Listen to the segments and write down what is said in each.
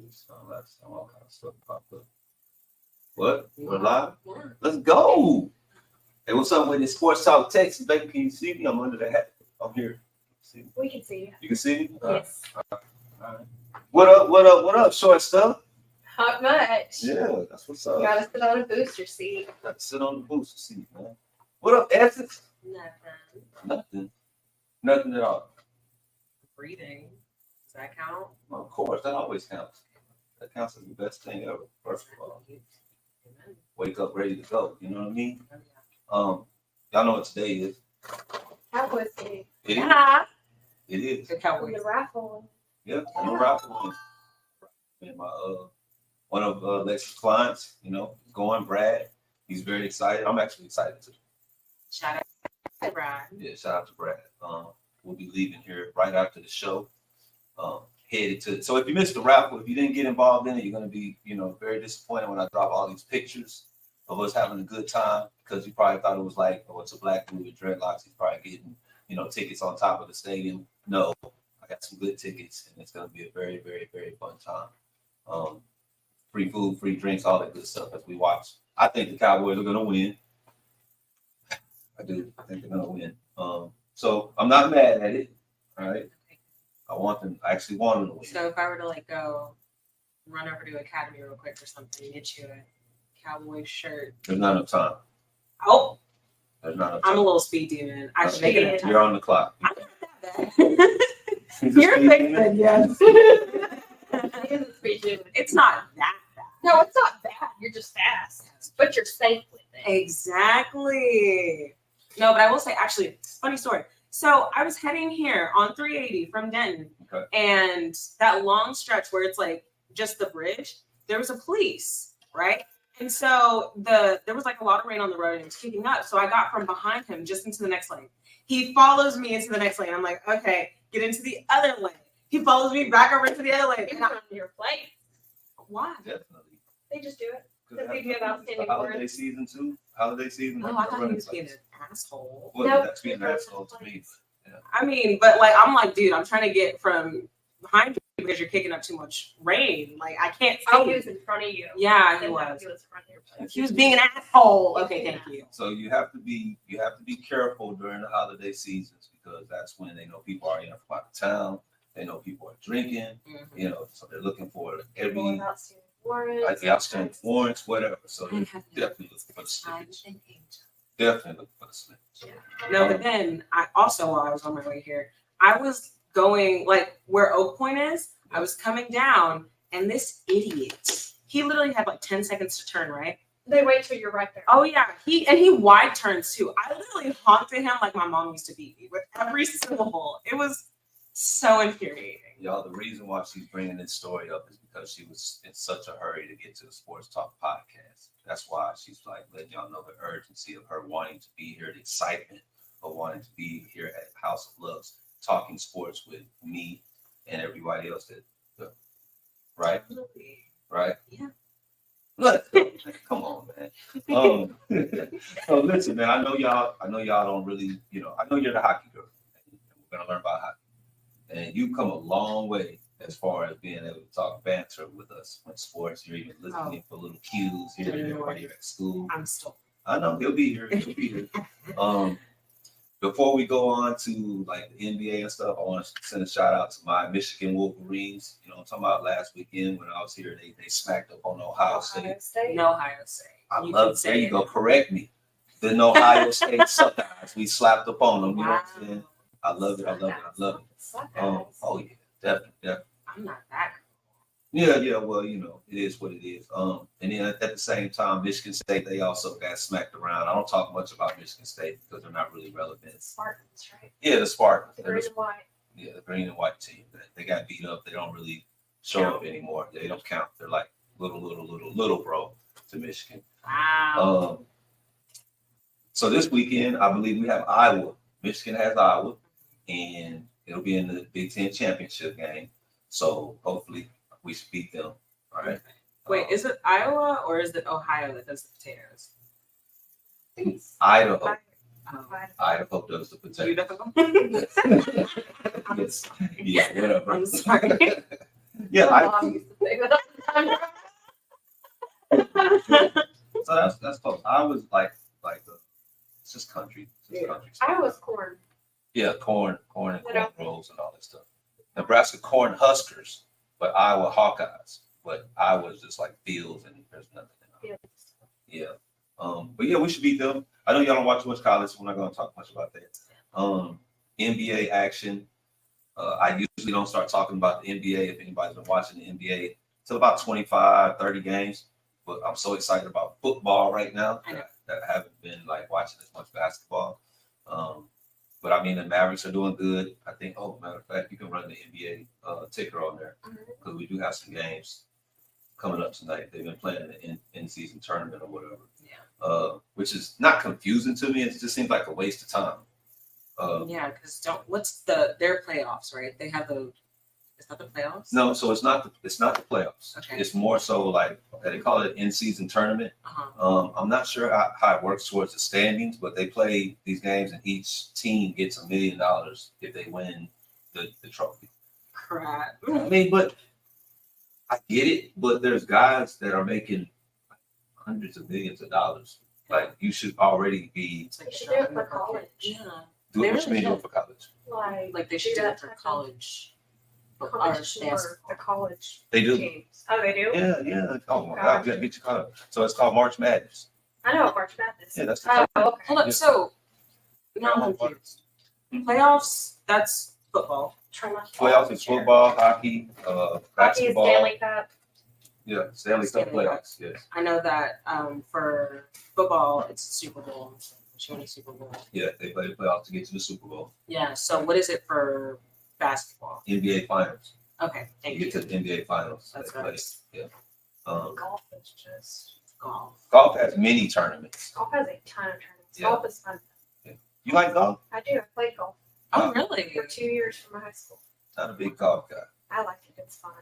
news. All kind of stuff popped up. What? We're live? Let's go. Hey, what's up with this Sports Talk Texas, baby? Can you see me? I'm under the hat. I'm here. See me? We can see you. You can see me? Yes. All right. What up, short stuff? Not much. Yeah, that's what's up. Gotta sit on a booster seat. Got to sit on the booster seat, man. What up, Essex? Nothing. Nothing at all. Breathing. Does that count? Well, of course, that always counts. That counts as the best thing ever. First of all, wake up ready to go. You know what I mean? Y'all know what today is. Cowboys game. It is. Yeah. It is. The Cowboys. The raffle. Yeah, I'm a raffle. And my one of Lex's clients, going Brad. He's very excited. I'm actually excited too. Shout out to Brad. Yeah, shout out to Brad. We'll be leaving here right after the show. Headed to. So if you missed the raffle, if you didn't get involved in it, you're gonna be, very disappointed when I drop all these pictures of us having a good time, because you probably thought it was like, oh, it's a black dude with dreadlocks. He's probably getting, tickets on top of the stadium. No, I got some good tickets, and it's gonna be a very, very, very fun time. Free food, free drinks, all that good stuff as we watch. I think the Cowboys are gonna win. I do. I think they're gonna win. So I'm not mad at it. All right. I actually want them to win. So if I were to go run over to Academy real quick or something, get you a Cowboys shirt. There's not enough time. Oh, There's not enough time. I'm a little speed demon. I should make it. You're on the clock. I'm not that bad. You're fixing, yes. It's not that bad. No, it's not bad. You're just fast, but you're safe with it. Exactly. No, but I will say, actually, funny story. So I was heading here on 380 from Denton, and that long stretch where it's just the bridge, there was a police, right? And so there was a lot of rain on the road and it was kicking up. So I got from behind him just into the next lane. He follows me into the next lane. I'm like, okay, get into the other lane. He follows me back over into the other lane. You're not on your plate. Why? Definitely. They just do it. Holiday season too. Holiday season. Oh, I thought he was being an asshole. Well, no, that's being an asshole to me. Yeah. I mean, but I'm like, dude, I'm trying to get from behind you because you're kicking up too much rain. I can't see. Oh, he was in front of you. Yeah, he was. He was in front of you. He was being an asshole. Okay, thank you. So you have to be careful during the holiday seasons, because that's when they know people are from out of town. They know people are drinking. Mm-hmm. So they're looking for Outstanding warrants, whatever. So you definitely look for the slippage. Definitely look for the slippage. Yeah. No, but then while I was on my way here, I was going where Oak Point is. I was coming down, and this idiot, he literally had 10 seconds to turn, right? They wait till you're right there. Oh yeah, he wide turns too. I literally honked at him like my mom used to beat me with every syllable. It was so infuriating. Y'all, the reason why she's bringing this story up is because she was in such a hurry to get to the Sports Talk podcast. That's why she's letting y'all know the urgency of her wanting to be here, the excitement of wanting to be here at House of Loves, talking sports with me and everybody else right? Right? Yeah. Look, come on, man. So listen, man, I know y'all don't really, I know you're the hockey girl. We're gonna learn about hockey. And you've come a long way as far as being able to talk banter with us when sports. You're even listening for little cues here and there while you're at school. I know he'll be here. Before we go on to the NBA and stuff, I want to send a shout out to my Michigan Wolverines. I'm talking about last weekend when I was here. They smacked up on Ohio State. Ohio State. I love it. There you go. Correct me. Then Ohio State Suckers. We slapped up on them. You know what I'm saying? I love it. I love it. Oh yeah, definitely. I'm not that. Yeah. Well, it is what it is. And then at the same time, Michigan State, they also got smacked around. I don't talk much about Michigan State because they're not really relevant. Spartans, right? Yeah, the Spartans. The green and white. Yeah, the green and white team. They got beat up. They don't really show up anymore. They don't count. They're like little bro to Michigan. Wow. So this weekend, I believe we have Iowa. Michigan has Iowa, and it'll be in the Big Ten championship game. So hopefully we should beat them. All right. Wait, is it Iowa or is it Ohio that does the potatoes? Idaho. Idaho does the potatoes. Idaho? Yes. Yeah, whatever. I'm sorry. Yeah, My mom used to say that all the time. so that's close. I was like it's just country. It's just country stuff. I was corn. Yeah, corn and corn rolls and all that stuff. Nebraska corn huskers, but Iowa Hawkeyes. But Iowa's just like fields and there's nothing in it. Yeah. But yeah, we should beat them. I know y'all don't watch too much college, so we're not going to talk much about that. NBA action. I usually don't start talking about the NBA if anybody's been watching the NBA till about 25, 30 games. But I'm so excited about football right now that I haven't been like watching as much basketball. But I mean, the Mavericks are doing good. I think, matter of fact, you can run the NBA ticker on there because we do have some games coming up tonight. They've been playing in the in-season tournament or whatever. Yeah. Which is not confusing to me. It just seems like a waste of time. Because what's their playoffs, right? They have it's not the playoffs? No, so it's not the playoffs. Okay. It's more so like they call it in-season tournament. I'm not sure how it works towards the standings, but they play these games and each team gets $1 million if they win the trophy. Crap. I mean, but I get it, but there's guys that are making hundreds of millions of dollars. Like you should already be. It's like You should do it for college. Yeah. Do They what you really mean do it for college. Like they should do it for college. The college They do. teams. Oh, they do? Yeah. Oh my God, you gotta get your caught up. So it's called March Madness. I know March Madness. Yeah, that's the Oh, okay. Hold up. Yeah. So now I'm confused. Playoffs, that's football. Try not to Playoffs is football, hockey, Hockey is basketball. Stanley Cup. Yeah, Stanley Cup playoffs. Yes. I know that for football, it's Super Bowl. She won a Super Bowl. Yeah, they play the playoffs to get to the Super Bowl. Yeah. So what is it for basketball? NBA Finals. Okay, thank You you. get to the NBA Finals. That's They play. nice. Yeah. Golf is just Golf. Golf has mini tournaments. golf has a ton of tournaments. Yeah. Golf is fun. You like golf? I do. I played golf Oh, really? for 2 years from high school. Not a big golf guy. I like it. It's fun.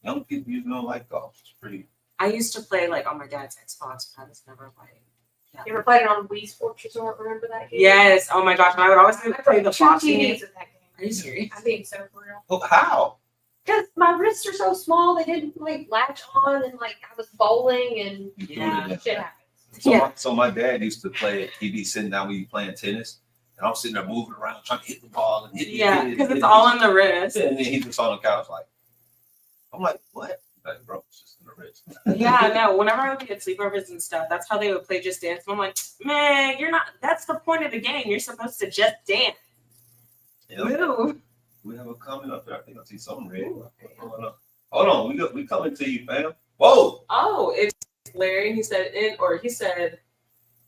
Young people usually don't like golf. It's pretty. I used to play like on my dad's Xbox, but I was never like. You ever played it on Wii Sports Resort? Remember that game? Yes. Oh my gosh. And I would always I play the played 2 boxing. TVs of that game. Are you serious? I'm being so for real. Oh, how? Because my wrists are so small, they didn't like latch on, and like I was bowling, and You do Yeah. it again. shit happens. So, so my dad used to play. He'd be sitting down, we'd be playing tennis, and I'm sitting there moving around trying to hit the ball and hit it. Yeah, hit it, because hit it's it. all in the wrist. And then he just on the couch like, I'm like, what? Like, bro, it's just in the wrist. Yeah, no. Whenever I would get sleepovers and stuff, that's how they would play Just Dance. And I'm like, man, you're not. That's the point of the game. You're supposed to just dance. Yeah. Move. We have a comment up there. I think I see something red. Hold on, we coming to you, fam. Whoa! Oh, it's Larry. He said,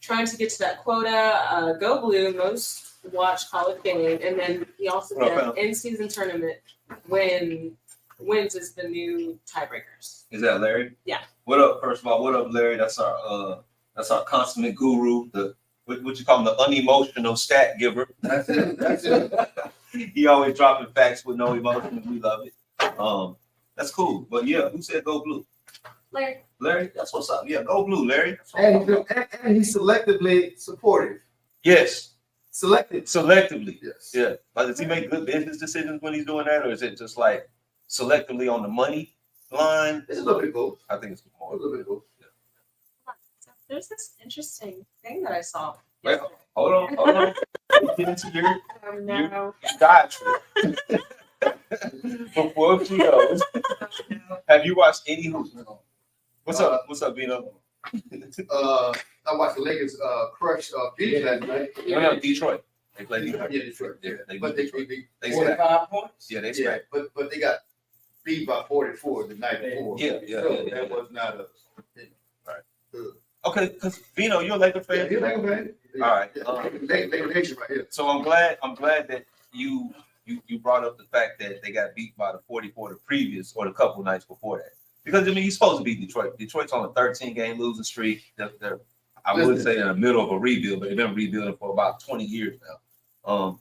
trying to get to that quota. Go Blue, most watched college game, and then he also What up, said fam? in-season tournament wins is the new tiebreakers. Is that Larry? Yeah. What up? First of all, what up, Larry? That's our consummate guru. The what you call him, the unemotional stat giver. That's it. That's it. He always dropping facts with no emotion. We love it. That's cool. But yeah, who said go blue? Larry, Larry, that's what's up. Yeah, go blue, Larry. And he's selectively supportive. Yes, Selective. selectively. Yes. Yeah. But does he make good business decisions when he's doing that, or is it just like selectively on the money line? It's a little bit of both. I think it's A more. little bit of both. There's this interesting thing that I saw. Wait, hold on. Get into your no. diet trip. Before she goes, have you watched any hoops? What's up? What's up, Vino? I watched the Lakers crush Phoenix last night. No, Detroit. They played Detroit. Yeah, Detroit. Yeah, they But beat they, Detroit. they, They smacked. 45 points. Yeah, they Yeah, smacked. but they got beat by 44 the night before. Yeah. So that was not a. Okay, because Vino, you're a Laker fan. Yeah, you're like a man. All right. Laker Nation right here. So I'm glad that you brought up the fact that they got beat by the 44 the previous or the couple nights before that. Because I mean, you're supposed to beat Detroit. Detroit's on a 13-game losing streak. They're I would say in the middle of a rebuild, but they've been rebuilding for about 20 years now.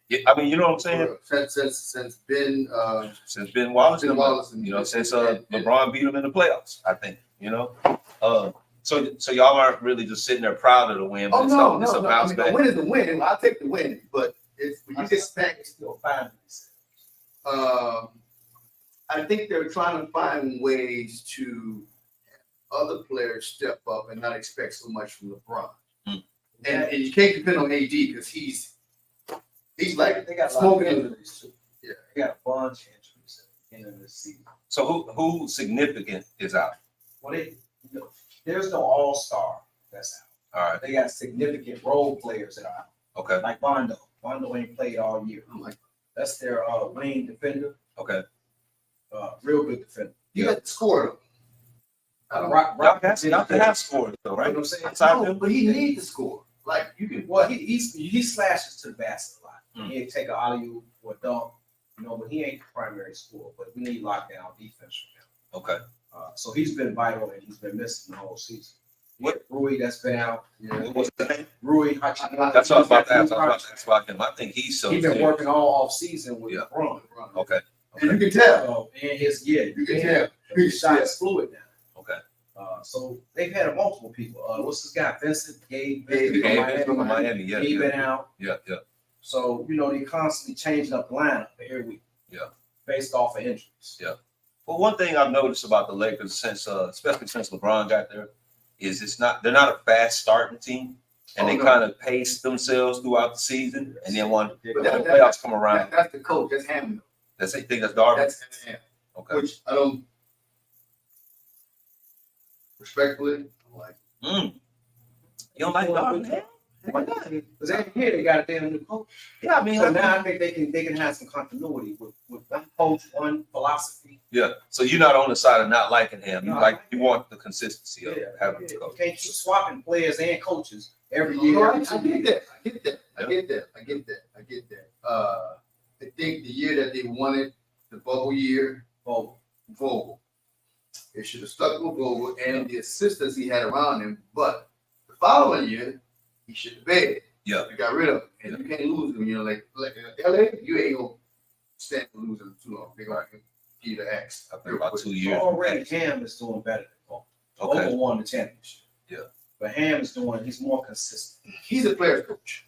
Yeah, I mean, you know what I'm saying? Since Ben Since Ben Wallace, Ben Wallace and- you know, since LeBron beat them in the playoffs, I think, you know. So y'all aren't really just sitting there proud of the win, but it's a bounce I mean, back. the win is the win. I'll take the win, but it's when you get back. Still finding I I think they're trying to find ways to have other players step up and not expect so much from LeBron. And you can't depend on AD because he's like They got a lot of smoking. injuries too. Yeah. They got a bunch of injuries at the end of the season. So who significant is out? Well, there's no all-star that's out. All right. They got significant role players that are out. Okay. Like Bondo. Bondo ain't played all year. That's their wing defender. Okay. Real good defender. You got to score. Y'all can have scores though, right? You know what I'm saying? Outside them? But he needs to score. Like you can. Well, he slashes to the basket a lot. He'll take an alley-oop or a dunk, but he ain't the primary scorer. But we need lockdown defense from him. Okay. So he's been vital and he's been missing the whole season. What? Rui that's been out. What was the name? Rui That's what I was about to ask. I was about to ask about him. I think he's so. He's been serious. working all off season with LeBron. Okay. And you can tell. And his You can tell. his shot is fluid now. Okay. So they've had multiple people. What's this guy? Gabe From Miami. Yeah. He Yeah. been out. Yeah. So they constantly changing up the lineup every week. Yeah. Based off of injuries. Yeah. Well, one thing I've noticed about the Lakers since, especially since LeBron got there, is they're not a fast starting team, and they kind of pace themselves throughout the season, and then when the playoffs come around, That's the coach. That's Hammond. you think that's Darvin? That's him. Okay. Which I don't respectfully like. You don't like Darvin? Why not? Because every year they got a damn new coach. Yeah, I mean, So now I think they can have some continuity with one coach, one philosophy. yeah. So you're not on the side of not liking him. You want the consistency of having the You coach. can't keep swapping players and coaches every No, year. I get that. I get that. I think the year that they wanted the bubble year, Vogel. They should have stuck with Vogel and the assistants he had around him. But the following year, he should have paid. Yeah. You got rid of him, and you can't lose him. Like LA, you ain't gonna stand for losing him too long. They're gonna give you the axe. I think about 2 years. Already Ham is doing better than Vogel. Okay. Vogel won the championship. Yeah. But Ham is he's more consistent. He's a player's coach.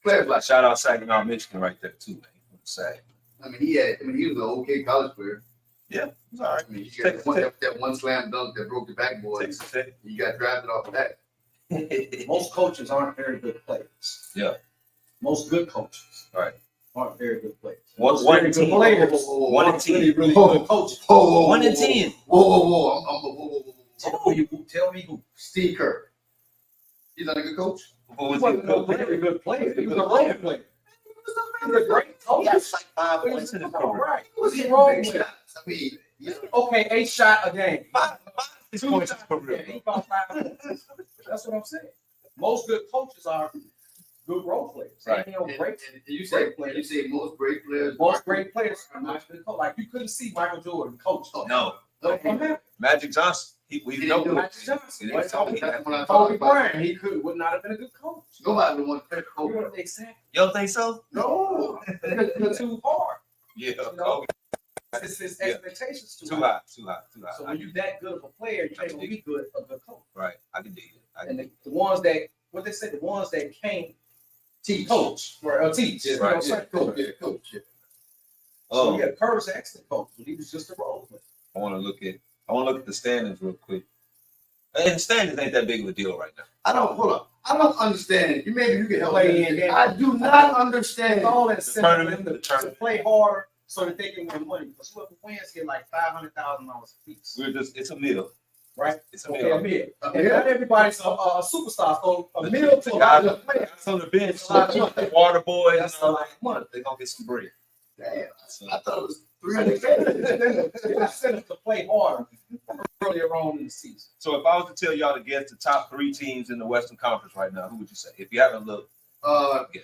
Players like. Shout out Saginaw, Michigan, right there too, man. Sag. I mean, he was an okay college player. Yeah, it's all right. I mean, he got that one slam dunk that broke the backboard. Takes a take. He got drafted off of that. Most coaches aren't very good players. Yeah. Most good coaches Right. aren't very good players. One Very in good 10. players. 1 in 10. Really good coaches. Whoa, 1 in 10. Whoa. Tell me who. Steve Kerr. He's not a good coach. Who He was wasn't he? a very good player. He was a role player. He was a great coach. That's like 5 points in the All career. right. He He was was a hitting role big player. shots. I mean, yeah. Okay, 8 shot a game. 5 points in the Yeah, career. he about 5. That's what I'm saying. Most good coaches are good role players. Right. They don't great. And you say most great players. Most great players are not good coaches. Like you couldn't see Michael Jordan coach. No. What happened? Magic Johnson. We He know didn't do Magic Johnson. He didn't talk That's what I'm Kobe talking about. Bryant, would not have been a good coach. Nobody would want to play Kobe. Exactly. You don't think so? No, it's too hard. Yeah. You know? Kobe. It's Yeah. expectations Too high. Too high. So when you're that good of a player, you ain't gonna be good a good coach. Right. I can dig it. And the ones that the ones that can't coach or teach. Yeah, You know what I'm saying? Coach. So yeah, Kerr's an excellent coach, but he was just a role player. I want to look at the standings real quick. And the standings ain't that big of a deal right now. Hold up. I don't understand. Maybe you can help Play me. in game. I do not understand. All that tournament, to the tournament. play harder so that they can win money. Because whoever wins get like $500,000 a piece. It's a meal. Right? It's a Okay, meal. a meal. And not everybody's a superstar. So a meal to a lot of players. Guys on the bench, water boys, That's a lot of money. they're gonna get some bread. Damn. So, I thought it was They 300. sent us to play harder earlier on in the season. so if I was to tell y'all to guess the top 3 teams in the Western Conference right now, who would you say? If you haven't looked,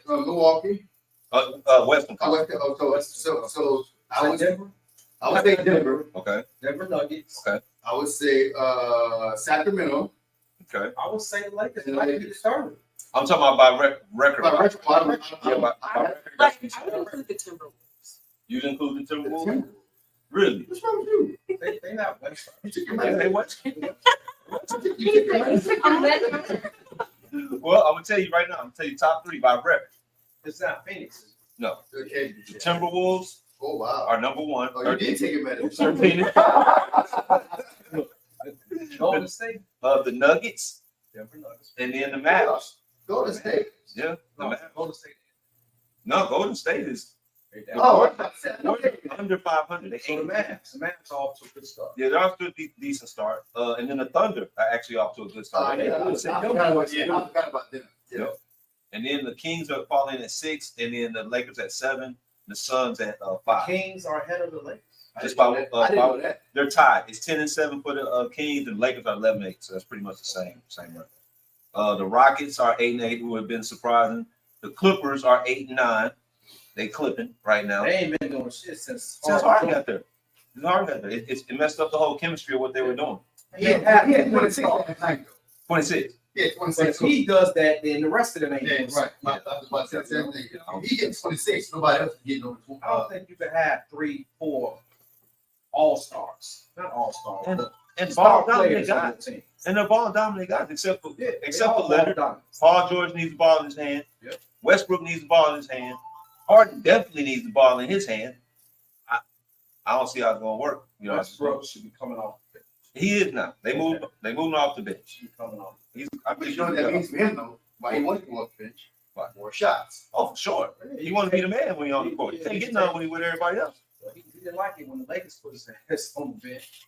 Milwaukee. Western Conference. So I would Denver, say Denver. Okay. Denver Nuggets. Okay. I would say Sacramento. Okay. I would say the Lakers might be the starter. I'm talking about by record. By record. Yeah, by I record. would include the Timberwolves. You include the Timberwolves? Really? What's wrong with you? They not West. You took your Hey, money. what? You took your money. Well, I'm gonna tell you right now. I'm gonna tell you top 3 by record. It's not Phoenix. No. Okay. The Timberwolves, Oh, wow. are number one. Oh, you did take it better. 13. Golden State. The Nuggets, Denver Nuggets. and then the Mavs. Golden State. Yeah, the No, Mavs. Golden State. No, Golden State is Oh, under 500. They So the ain't. Mavs are off to a good start. Yeah, they're off to a decent start. And then the Thunder are actually off to a good start. I forgot about them. Yeah. And then the Kings are falling at 6, and then the Lakers at 7, the Suns at 5. Kings are ahead of the Lakers. Just by I didn't know that. they're tied. It's 10-7 for the Kings, and the Lakers are 11-8. So that's pretty much the same record. The Rockets are 8-8, who have been surprising. The Clippers are 8-9. They clipping right now. They ain't been doing shit since Harden got there. It messed up the whole chemistry of what they were doing. Yeah, 26 last night, though. 26. Yeah, But 26. if he does that, then the rest of them ain't Yeah, doing right. shit. I was about to say the same thing. If he gets 26, nobody else is getting over 20. I don't think you can have 3, 4 all-stars. Not all-stars. And- but And star ball dominant players on guys. the team. And they're ball dominant guys, except for Yeah, except they for all Leonard. dominant. Paul George needs the ball in his hand. Yep. Westbrook needs the ball in his hand. Harden definitely needs the ball in his hand. I don't see how it's gonna work. You know, Westbrook should be coming off. he is now. They moving off the bench. Should be coming off. I But think you know what that means for him, though? Why he wants to go off the bench? More shots. Oh, for sure. He want to be the man when he's on the court. He can't get none when he's with everybody else. He didn't like it when the Lakers put his ass on the bench.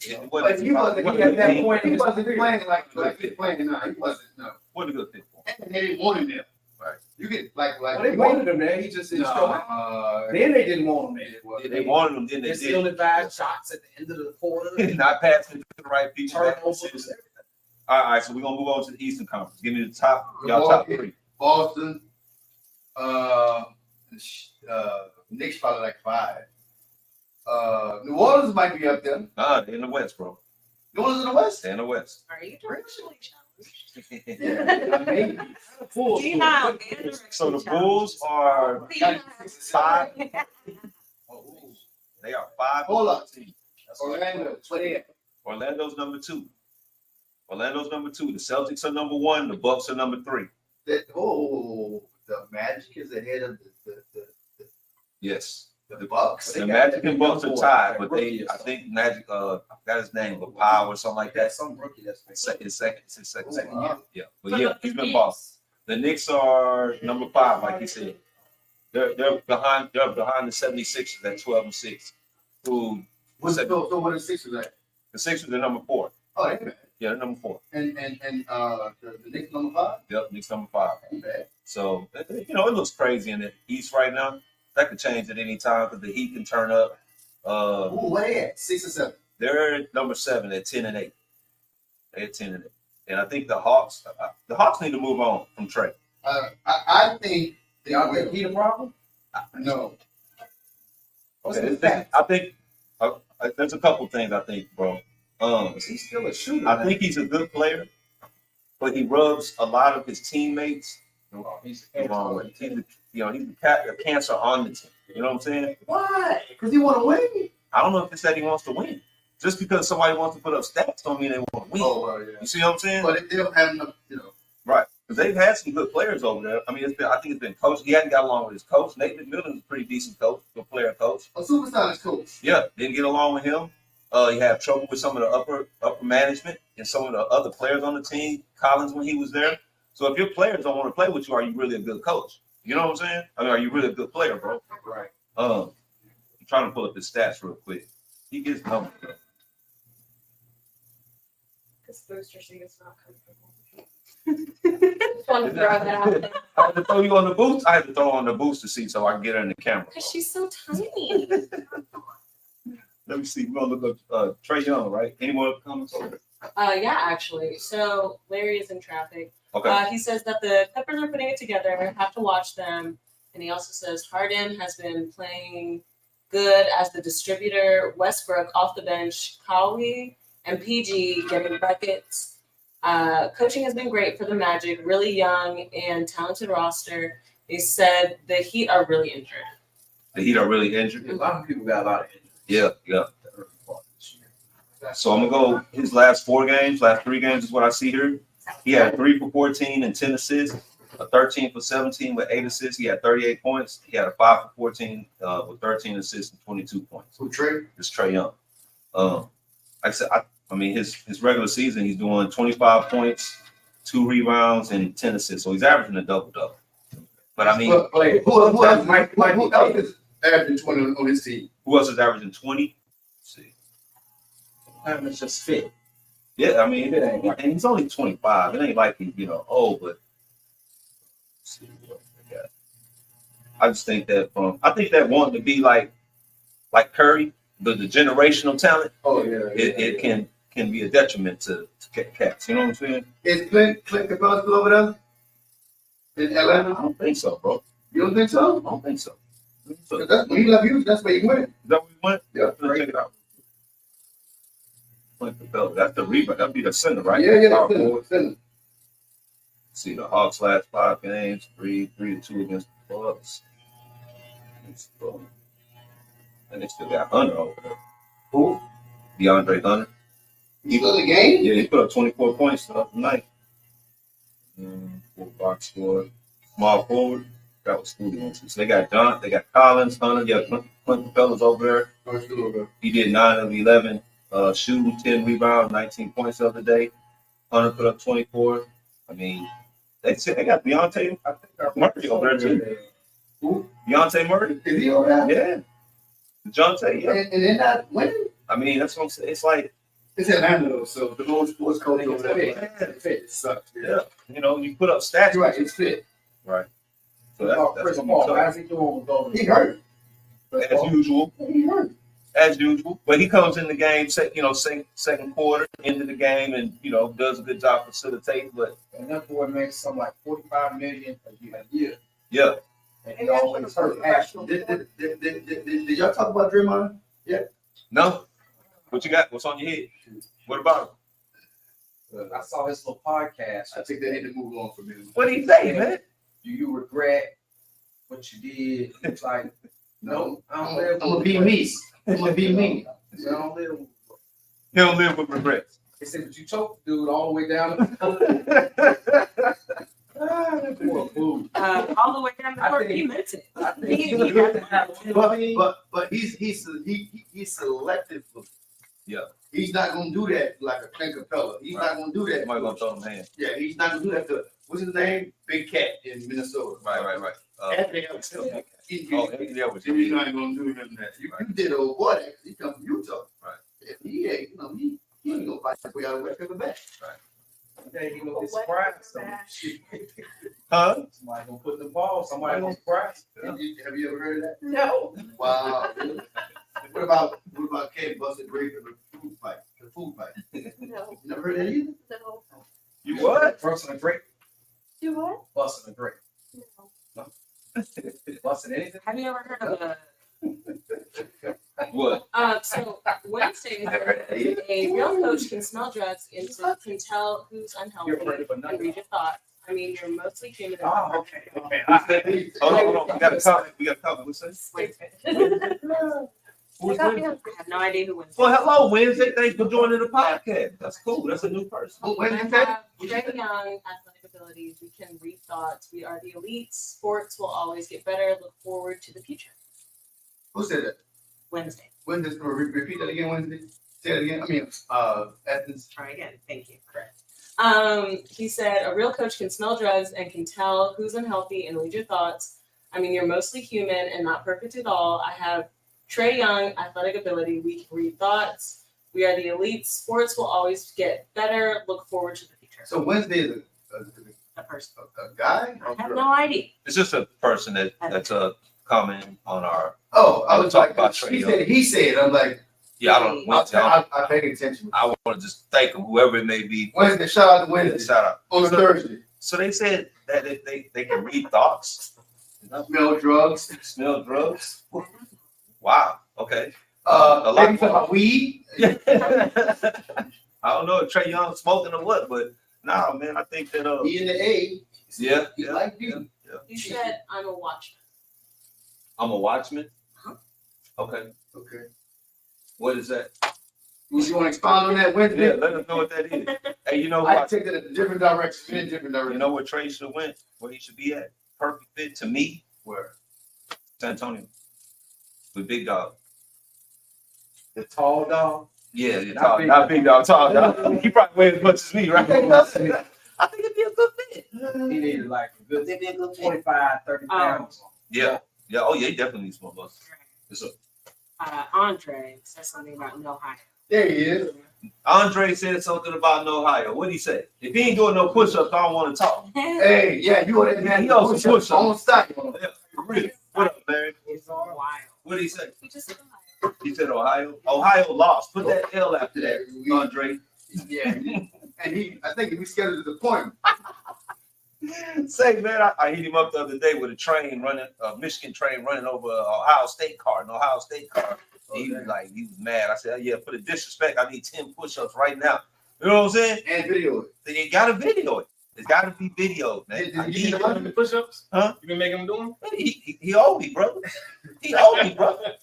It But wasn't- he wasn't, wasn't he a at that good point, he in his wasn't career. playing like he's playing now. He wasn't, no. fit. Wasn't a good fit for him. And they didn't want him there. Right. You get like Well, they wanted him there. He just didn't show up. Then they didn't want him there. They wanted him, then They they still did. advised shots at the end of the quarter. Not passing to the right people. Turnovers. All right, so we're gonna move on to the Eastern Conference. Give me the top, y'all top three. Boston, Knicks probably like 5. New Orleans might be up there. They're in the West, bro. New Orleans in the West. They're in the West. Are you directionally challenged? Yeah, maybe. See now, So the Bulls are five. They are 5. Hold up. team. Orlando, play Orlando's number 2. Orlando's number 2. The Celtics are number 1. The Bucks are number 3. the Magic is ahead of Yes. the Bucks. The Magic and Bucks are tied, but I think Magic, I forgot his name, but Powell or something like that. Some rookie that's It's his second year. Wow. Yeah, but yeah, he's been boss. The Knicks are number 5, like you said. They're behind the 76ers at 12-6. Who So what is Sixers at? the Sixers are number 4. Oh, they bad. Yeah, they're number 4. And the Knicks number 5? Yep, Knicks number 5. Ain't bad. So it looks crazy in the East right now. That could change at any time because the Heat can turn up. Ooh, what they at? 6 or 7? They're at number 7 at 10-8. They're at 10-8. And I think the Hawks need to move on from Trey. I think they Y'all think will. he the problem? No. Okay, I think there's a couple things I think, bro. He's still a shooter. I think he's a good player, but he rubs a lot of his teammates he's wrong way. He's a cancer on the team. You know what I'm saying? Why? Because he want to win. I don't know if it's that he wants to win. Just because somebody wants to put up stats don't mean they want to win. Oh, well, yeah. You see what I'm saying? But they don't have enough, Right. Because they've had some good players over there. I mean, I think it's been coached. He hadn't got along with his coach. Nate McMillan's a pretty decent coach, good player coach. a superstar is coach. Yeah, didn't get along with him. He had trouble with some of the upper management and some of the other players on the team. Collins when he was there. So if your players don't want to play with you, are you really a good coach? You know what I'm saying? I mean, are you really a good player, bro? Right. I'm trying to pull up his stats real quick. He gets numbers, bro. This booster seat is not comfortable. Just wanted to throw that out there. I had to throw you on the boost. I had to throw on the booster seat so I can get her in the camera. Because she's so tiny. Let me see. We're gonna look up Trey Young, right? Any more comments? Yeah, actually. So Larry is in traffic. Okay. He says that the Clippers are putting it together. Have to watch them. And he also says Harden has been playing good as the distributor. Westbrook off the bench. Kawhi and PG getting buckets. Coaching has been great for the Magic. Really young and talented roster. He said the Heat are really injured. The Heat are really injured. A lot of people got a lot of injuries. Yeah. So I'm gonna go his last 3 games is what I see here. He had 3 for 14 and 10 assists. a 13 for 17 with 8 assists. He had 38 points. He had a 5 for 14 with 13 assists and 22 points. Who Trey? It's Trae Young. Like I said, I mean, his regular season, he's doing 25 points, 2 rebounds, and 10 assists. So he's averaging a double-double. But I mean, who else? Mike else is averaging 20 on his team? who else is averaging 20? Let's see. It's just fit. Yeah, I mean, it ain't, and he's only 25. It ain't like he's, old, but let's see what we got. I just think that I think that wanting to be like Curry, the generational talent, Oh yeah. it can be a detriment to cats. You know what I'm saying? Is Clint Capella still over there in Atlanta? I don't think so, bro. You don't think so? I don't think so. Because that's when he left Houston. That's where he went. Is that where we went? Yeah. Let's check it out. That's the rebound. That'd be the center, right? Yeah, Power that's forward. center. See the Hawks last 5 games, 3-2 against the Bucks. And they still got Hunter over there. Who? DeAndre Hunter. He still in the game? Yeah, he put up 24 points the other night. Full box score. Small forward. That was who they went to. So they got Collins, Hunter, Clint Capella's over there. Oh, he's still over there. He did 9 of 11, shooting 10 rebounds, 19 points the other day. Hunter put up 24. I mean, they got Deontay Murray over there too. Who? Deontay Murray? Is he over there? Yeah. Deontay, yeah. And they're not winning? I mean, that's what I'm saying. It's like, It's Atlanta though, so the whole sports coach over there. It's fit. It sucks. yeah, you put up stats. You're right, it's fit. Right. So that's Chris gonna Paul, be how's he doing with Golden He State? hurt. tough. He hurt. As usual. But he comes in the game, second quarter, into the game, and does a good job facilitating. But And that boy makes something like $45 million a year. yeah, And he always hurt. Did y'all talk about Draymond? no. What you got? What's on your head? What about him? I saw his little podcast. I think they need to move on from him. What did he say, man? Do you regret what you did? It's like, no, I don't live. I'm gonna be me. I'm gonna be me. I don't live. He don't live with regrets. They said, but you choked the dude all the way down. That poor fool. All the way down the I court. think- He meant it. I think He he got had But he's selective. Yeah. He's not gonna do that like a Clint Capella. He's not gonna do that. Somebody gonna throw him hands. Yeah, he's not gonna do that to what's his name? Big Cat in Minnesota. Right. Anthony Edwards. He's Yeah, what you not gonna do him that. You did old boy that 'cause he come from Utah. Right. And he ain't, he ain't gonna fight his way out of West Coast back. They gonna get surprised. Huh? Somebody gonna put the ball. Somebody gonna surprise. Have you ever heard of that? No. Wow. What about Kate busted Grape in the food fight? The food fight. No. You never heard that either? No. You what? Busting a grape. Do what? Busting a grape. No. Busting anything. Have you ever heard of a What? so Wednesday, a real coach can smell drugs and can tell who's unhealthy You're afraid of a and nut. read your thoughts. I mean, you're mostly human. Oh, okay. Hold on. We got a comment. What's that? I have no idea who wins. Well, hello, Wednesday. Thanks for joining the podcast. That's cool. That's a new person. Oh, I Wednesday? have very young athletic abilities. We can read thoughts. We are the elite. Sports will always get better. Look forward to the future. Who said that? Wednesday. Wednesday, repeat that again, Wednesday? Say it again. I mean, Athens. Try again. Thank you. Correct. He said a real coach can smell drugs and can tell who's unhealthy and read your thoughts. I mean, you're mostly human and not perfect at all. I have Trae Young athletic ability. We can read thoughts. We are the elite. Sports will always get better. Look forward to the future. So Wednesday is A person. a guy? I have no idea. It's just a person that's commenting on our. Oh, I was Talk like, about Trae he said, I'm like, Yeah, I don't. I paid attention. I want to just thank them, whoever it may be. Wednesday, shout out to Wednesday. Shout out. On a Thursday. So they said that they can read thoughts, Smell drugs. smell drugs. Wow. Okay. Maybe talking about weed. I don't know if Trae Young smoking or what, but nah, man, I think that E in the A. yeah, He yeah, like you. yeah. You said I'm a watchman. I'm a watchman. Okay. Okay. What is that? Would you want to expound on that Wednesday? Yeah, let us know what that is. Hey, you know I what? take it in a different direction, in a different You direction. know where Trey should have went? Where he should be at? Perfect fit to me. Where? San Antonio. With Big Dog. The tall dog. Yeah, Not Big Dog. Tall dog. He probably weighs as much as me, right? I think it'd be a good fit. He needed like a good It'd be a good fit. 25, 30 pounds. Yeah. Yeah. Oh, yeah. He definitely needs more muscle. Yes, sir. Andre said something about no high. There he is. Andre said something about no higher. What'd he say? If he ain't doing no push-ups, I don't want to talk. Hey, yeah, you want that man? He also push up. On stop. Yeah, for real. What up, Larry? It's wild. What'd he say? He just said He said Ohio. Ohio lost. Put that L after that, Andre. Yeah, and I think he scheduled the appointment. Say, man, I hit him up the other day with a train running, a Michigan train running over an Ohio State car, He was like, he was mad. I said, yeah, for the disrespect, I need 10 push-ups right now. You know what I'm saying? And video. You gotta video it. It's gotta be videoed, man. Did you get the push-ups? Huh? You been making them do them? He owe me, brother. He owe me, brother.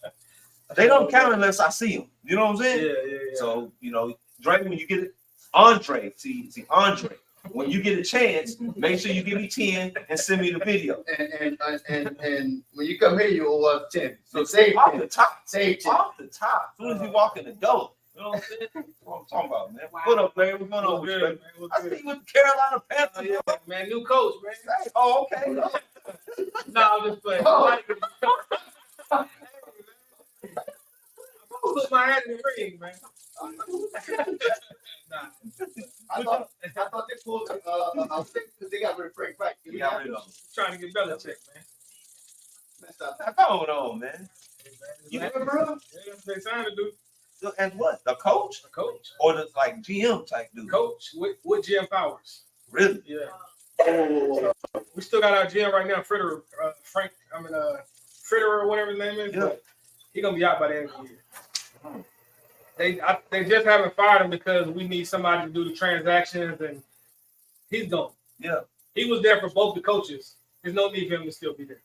They don't count unless I see them. You know what I'm saying? Yeah. So, you know, Dre, when you get it, Andre, see, Andre, when you get a chance, make sure you give me 10 and send me the video. And when you come here, you owe us 10. So save Off 10. the top. Save 10. Off the top. As soon as you walk in the door. You know what I'm saying? That's what I'm talking about, man. Wow. What up, Larry? What's going on with you, baby? I see you with the Carolina Panthers. Man, new coach, man. Oh, okay. No, I'm just playing. Oh. Put my hand in the ring, man. I thought they pulled I think because they got rid of Frank Reich. You got rid of him. Trying to get Belichick, man. Messed up. What's going on, man? You You remember, bro? Yeah, they signed to do As what? The coach? the coach. Or the like GM type dude? Coach with GM Powers. Really? Yeah. Oh, We still got our GM right now, Federer, Federer or whatever his name is. Yeah. But he gonna be out by the end of the year. They just haven't fired him because we need somebody to do the transactions, and he's gone. Yeah. He was there for both the coaches. There's no need for him to still be there.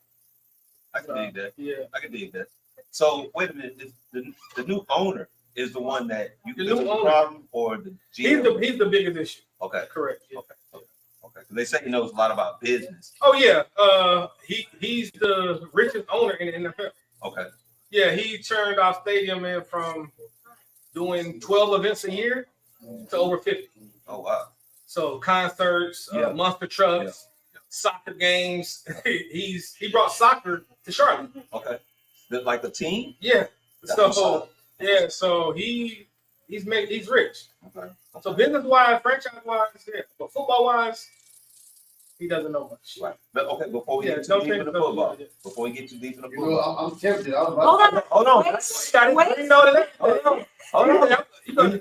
I can dig that. Yeah. I can dig that. So wait a minute. The new owner is the one that you The think new is the owner. problem, or the GM? He's the biggest issue. Okay. Correct. Yeah. Okay. Okay. They say he knows a lot about business. Oh yeah. He's the richest owner in the NFL. Okay. Yeah, he turned our stadium in from doing 12 events a year to over 50. Oh wow. So concerts, Yeah. monster trucks, soccer games. he brought soccer to Charlotte. Okay. Like a team? Yeah. That's what's So up. yeah, so he's rich. Okay. So business wise, franchise wise, yeah. But football wise, he doesn't know much. Right. But okay, before we Yeah, get too don't deep take in the the- football, before we get too deep in the you know, football. I'm tempted. I was Hold about on. Hold on. Wait, wait. You know that? Hold on. Hold on. You know the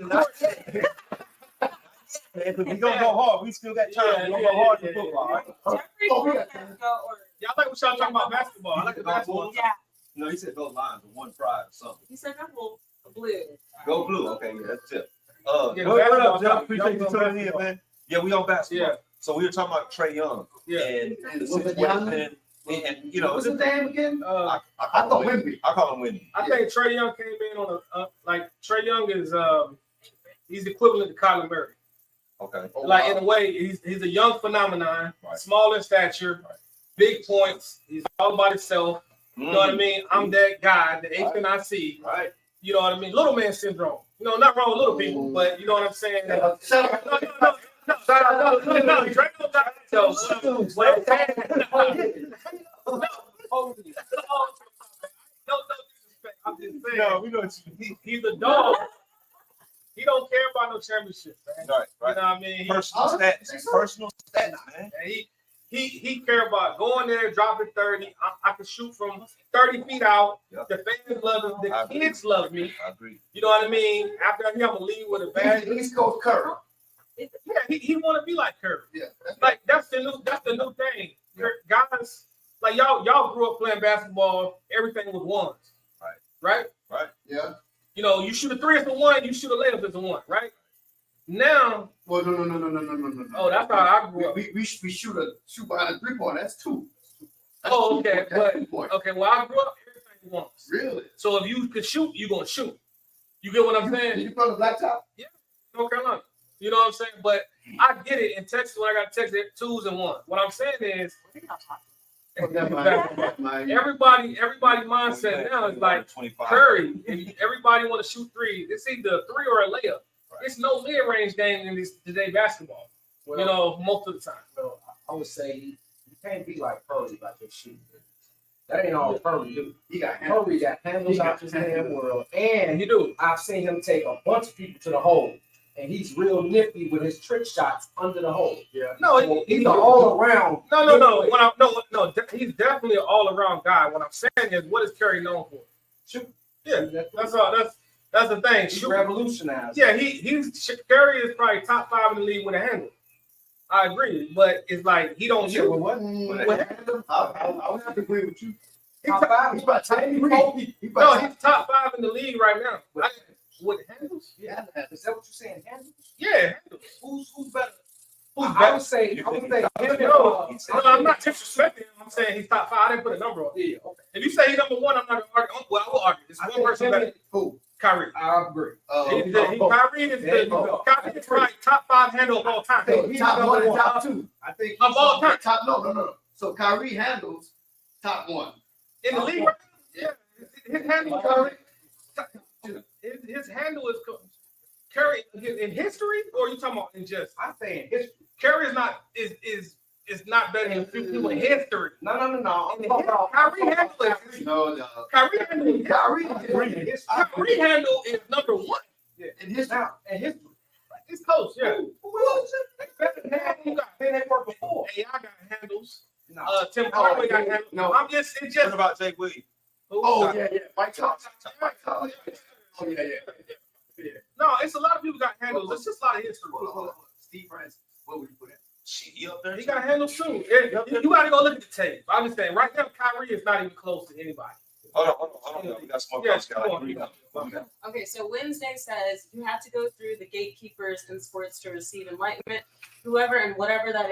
Man, 'cause we gonna go hard. We still got time. Yeah, we gonna yeah, go hard yeah, in football, right? Jeffrey Oh, yeah. Griffin go or Yeah, I like what y'all talking about basketball. I like the basketball. yeah. No, he said those lines are one pride or something. He said double blue. Go blue. Okay, yeah, that's it. Yeah, What up, basketball, Jeff? Appreciate you y'all tuning in, basketball. man. Yeah, we on basketball. Yeah. So we were talking about Trey Young Yeah. and the Was it situation. And you know, What's his name again? Uh, I thought Wimby. I call him Wendy. I think Trey Young came in on like Trey Young is he's equivalent to Kyler Murray. Okay. Oh, Like wow. in a way, he's a young phenomenon, Right. small in stature, Right. big points. He's all about himself. You know what I mean? I'm that guy, the HNIC. Right. You know what I mean? Little man syndrome. You know, not wrong with little people, but you know what I'm saying? Yeah, shout out. No, Drake don't got himself. No disrespect. I'm just saying. No, we know He's a dog. He don't care about no championship, man. Right, You right. know what I mean? Personal stats. Personal stats, man. He care about going there, dropping 30. I can shoot from 30 feet out. Yep. The fans love me. I The agree. kids love me. I agree. You know what I mean? After him, I'm gonna leave with a bag. East Coast Curry. Yeah, he want to be like Curry. Yeah. Like that's the new thing. Yeah. Guys, like y'all grew up playing basketball. Everything was ones. Right. Yeah. You know, you shoot a three as a one. You shoot a layup as a one. Right. Now, Well, no. oh, that's how I grew up. We shoot behind a 3-point. That's 2. Oh, okay, That's but 2 points. okay. Well, I grew up everything was ones. Really? So if you could shoot, you gonna shoot. You get what I'm Did saying? you play the blacktop? North Carolina. You know what I'm saying? But I get it in Texas when I got text it 2s and 1s. What I'm saying is, everybody mindset now is like 25. Curry, and everybody want to shoot threes. It's either a 3 or a layup. It's no mid-range game in this today basketball. Well, Most of the time. well, I would say you can't be like Curry, like your shooting. That ain't all Curry do. He got Curry got handles out his damn world, and You do. I've seen him take a bunch of people to the hole, and he's real nifty with his trick shots under the hole. Yeah, No, so he's an all around. No. He's definitely an all-around guy. What I'm saying is, what is Curry known for? Shoot. Yeah, that's all. That's the thing. He Shoot. revolutionized. Yeah, Curry is probably top 5 in the league with a handle. I agree, but it's like he don't Yeah, use. well, what? I would have to agree with you. Top five. He's about 10. No, he's top 5 in the league right now. With handles? Yeah, is that what you're saying? Handles? Yeah, handles. Who's better? I would say him. No, I'm not disrespecting him. I'm saying he's top 5. I didn't put a number on it. Yeah, okay. If you say he's number 1, I'm not gonna argue. Well, I will argue. It's one person better. Who? Kyrie. I agree. Kyrie is probably top 5 handle of all time. He's top 1 and top 2. I think Of all time. top. No. So Kyrie handles top 1 In the league, right now? Yeah. His handle is Kyrie. His handle is Curry in history, or are you talking about in just? I'm saying history. Curry is not better than people in history. No. I'm talking about Kyrie handle is No. Kyrie handle is number 1. Yeah. In history. Now, in history. It's close, yeah. Who got that work before? AI got handles. No. Tim Hardaway got handles. No. I'm just it's just What about Jake Williams? Oh yeah. Mike Thompson. Oh yeah. no, it's a lot of people got handles. It's just a lot of history. Hold on. Steve Francis. What would you put in? Shit, he up there. He got handles too. You got to go look at the tape. I'm just saying, right now, Kyrie is not even close to anybody. Hold on. We got some more Yes, questions. come on. Okay, so Wednesday says you have to go through the gatekeepers in sports to receive enlightenment. Whoever and whatever that